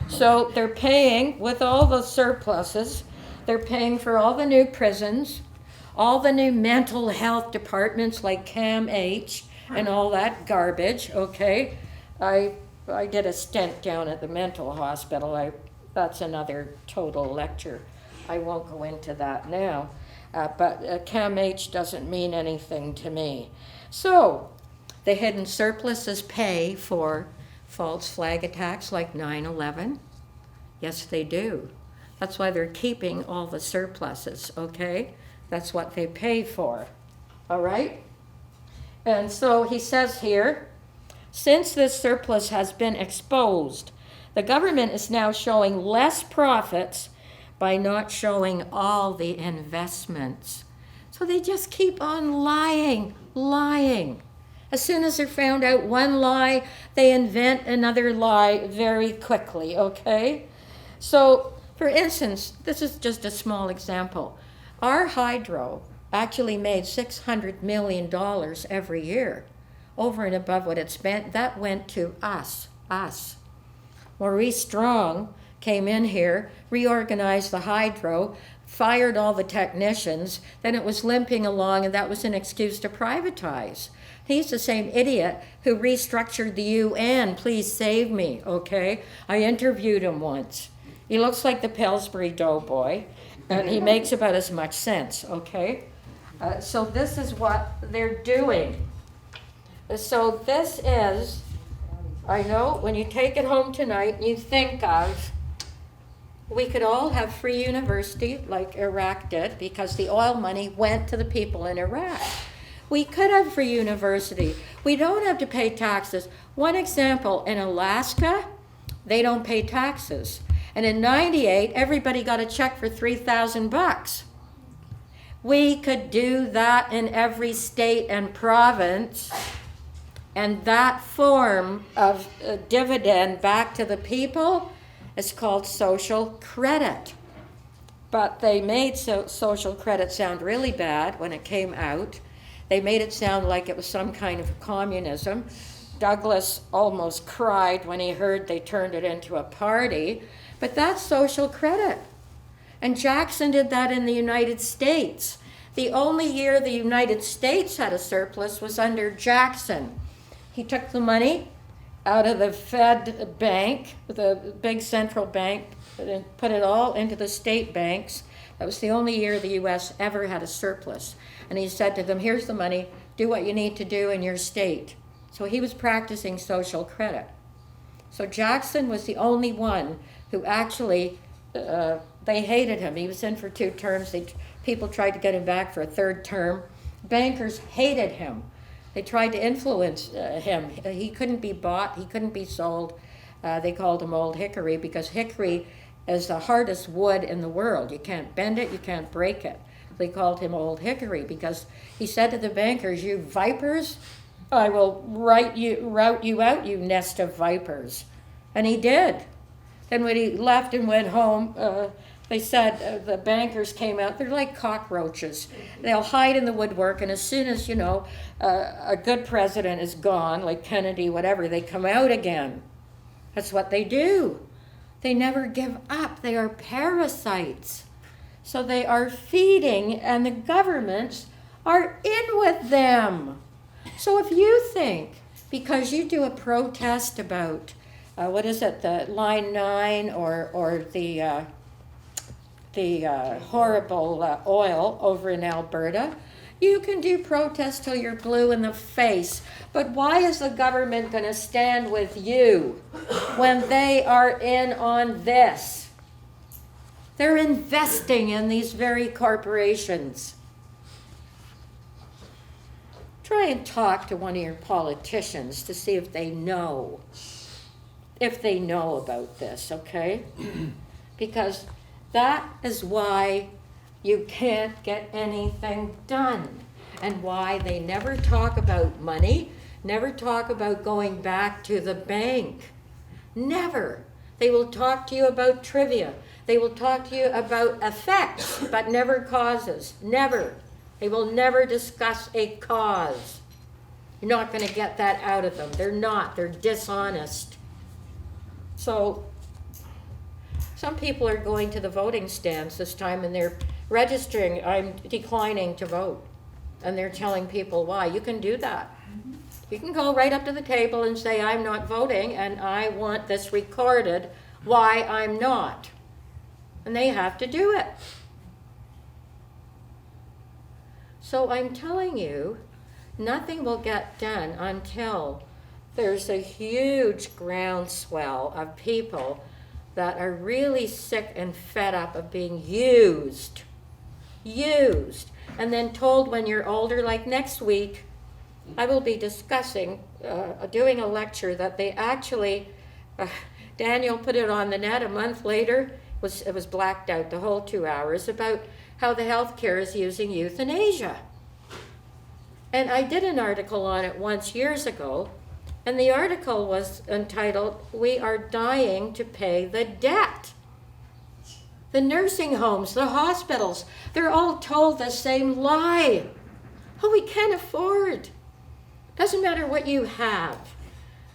So they're paying, with all the surpluses, they're paying for all the new prisons, all the new mental health departments like CAMH and all that garbage, okay? I did a stint down at the mental hospital. That's another total lecture. I won't go into that now. But CAMH doesn't mean anything to me. So the hidden surpluses pay for false flag attacks like 9/11. Yes, they do. That's why they're keeping all the surpluses, okay? That's what they pay for, all right? And so he says here, Since this surplus has been exposed, the government is now showing less profits by not showing all the investments. So they just keep on lying. As soon as they're found out one lie, they invent another lie very quickly, okay? So, for instance, this is just a small example. Our hydro actually made $600 million every year, over and above what it spent. That went to us. Maurice Strong came in here, reorganized the hydro, fired all the technicians, then it was limping along, and that was an excuse to privatize. He's the same idiot who restructured the UN. Please save me, okay? I interviewed him once. He looks like the Pillsbury Doughboy, and he makes about as much sense, okay? So this is what they're doing. So this is, I know, when you take it home tonight and you think of, we could all have free university like Iraq did because the oil money went to the people in Iraq. We could have free university. We don't have to pay taxes. One example, in Alaska, they don't pay taxes. And in '98, everybody got a check for $3,000. We could do that in every state and province. And that form of dividend back to the people is called social credit. But they made social credit sound really bad when it came out. They made it sound like it was some kind of communism. Douglas almost cried when he heard they turned it into a party. But that's social credit. And Jackson did that in the United States. The only year the United States had a surplus was under Jackson. He took the money out of the Fed bank, the big central bank, and put it all into the state banks. That was the only year the U.S. ever had a surplus. And he said to them, here's the money, do what you need to do in your state. So he was practicing social credit. So Jackson was the only one who actually, they hated him. He was in for 2 terms. People tried to get him back for a 3rd term. Bankers hated him. They tried to influence him. He couldn't be bought. He couldn't be sold. They called him Old Hickory because hickory is the hardest wood in the world. You can't bend it. You can't break it. They called him Old Hickory because he said to the bankers, you vipers, I will rout you out, you nest of vipers. And he did. Then when he left and went home, they said the bankers came out, they're like cockroaches. They'll hide in the woodwork, and as soon as, a good president is gone, like Kennedy, whatever, they come out again. That's what they do. They never give up. They are parasites. So they are feeding, and the governments are in with them. So if you think, because you do a protest about, the Line 9 or the horrible oil over in Alberta, you can do protests till you're blue in the face. But why is the government going to stand with you when they are in on this? They're investing in these very corporations. Try and talk to one of your politicians to see if they know about this, okay? Because that is why you can't get anything done, and why they never talk about money, never talk about going back to the bank. Never. They will talk to you about trivia. They will talk to you about effects, but never causes. Never. They will never discuss a cause. You're not going to get that out of them. They're not. They're dishonest. So some people are going to the voting stands this time and they're registering, I'm declining to vote. And they're telling people why. You can do that. You can go right up to the table and say, I'm not voting and I want this recorded why I'm not. And they have to do it. So I'm telling you, nothing will get done until there's a huge groundswell of people that are really sick and fed up of being used, and then told when you're older, like next week, I will be discussing, doing a lecture that they actually, Daniel put it on the net a month later, it was blacked out the whole 2 hours, about how the healthcare is using euthanasia. And I did an article on it once years ago, and the article was entitled, "We Are Dying to Pay the Debt." The nursing homes, the hospitals, they're all told the same lie. Oh, we can't afford. Doesn't matter what you have.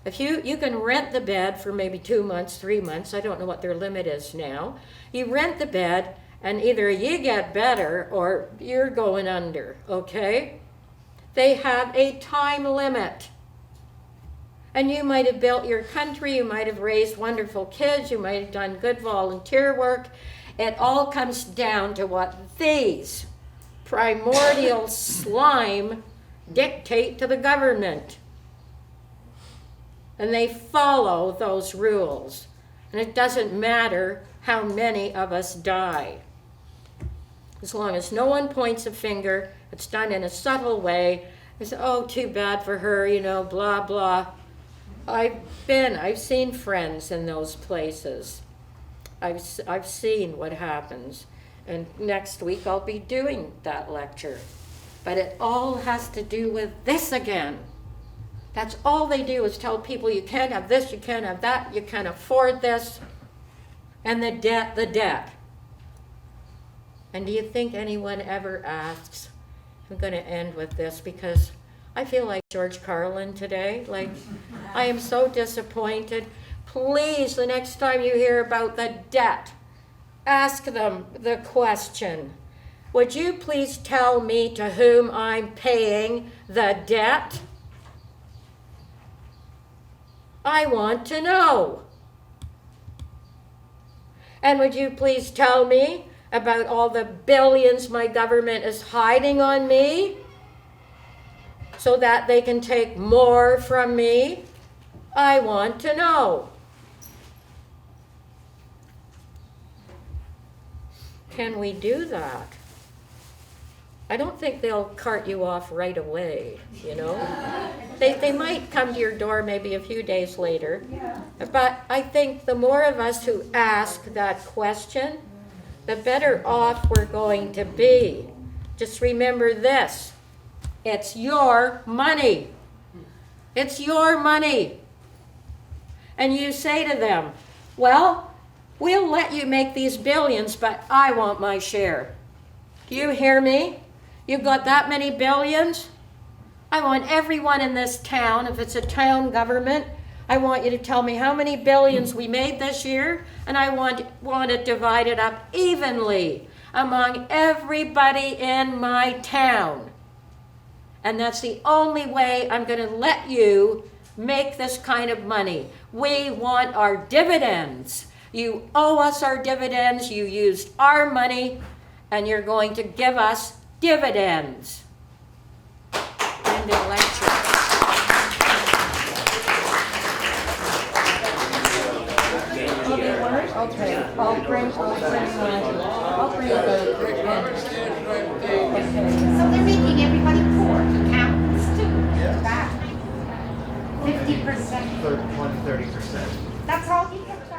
If you can rent the bed for maybe 2 months, 3 months, I don't know what their limit is now. You rent the bed and either you get better or you're going under, okay? They have a time limit. And you might have built your country, you might have raised wonderful kids, you might have done good volunteer work. It all comes down to what these primordial slime dictate to the government. And they follow those rules. And it doesn't matter how many of us die. As long as no one points a finger, it's done in a subtle way. They say, oh, too bad for her, blah, blah. I've seen friends in those places. I've seen what happens. And next week I'll be doing that lecture. But it all has to do with this again. That's all they do is tell people you can't have this, you can't have that, you can't afford this. And the debt. And do you think anyone ever asks, I'm going to end with this because I feel like George Carlin today. Like, I am so disappointed. Please, the next time you hear about the debt, ask them the question, would you please tell me to whom I'm paying the debt? I want to know. And would you please tell me about all the billions my government is hiding on me so that they can take more from me? I want to know. Can we do that? I don't think they'll cart you off right away, They might come to your door maybe a few days later. But I think the more of us who ask that question, the better off we're going to be. Just remember this. It's your money. It's your money. And you say to them, well, we'll let you make these billions, but I want my share. Do you hear me? You've got that many billions? I want everyone in this town, if it's a town government, I want you to tell me how many billions we made this year, and I want it divided up evenly among everybody in my town. And that's the only way I'm going to let you make this kind of money. We want our dividends. You owe us our dividends. You used our money, and you're going to give us dividends. End of lecture. Okay, I'll bring the So they're making everybody poor, accountants too. Back 50%. 20, 30%. That's all you get.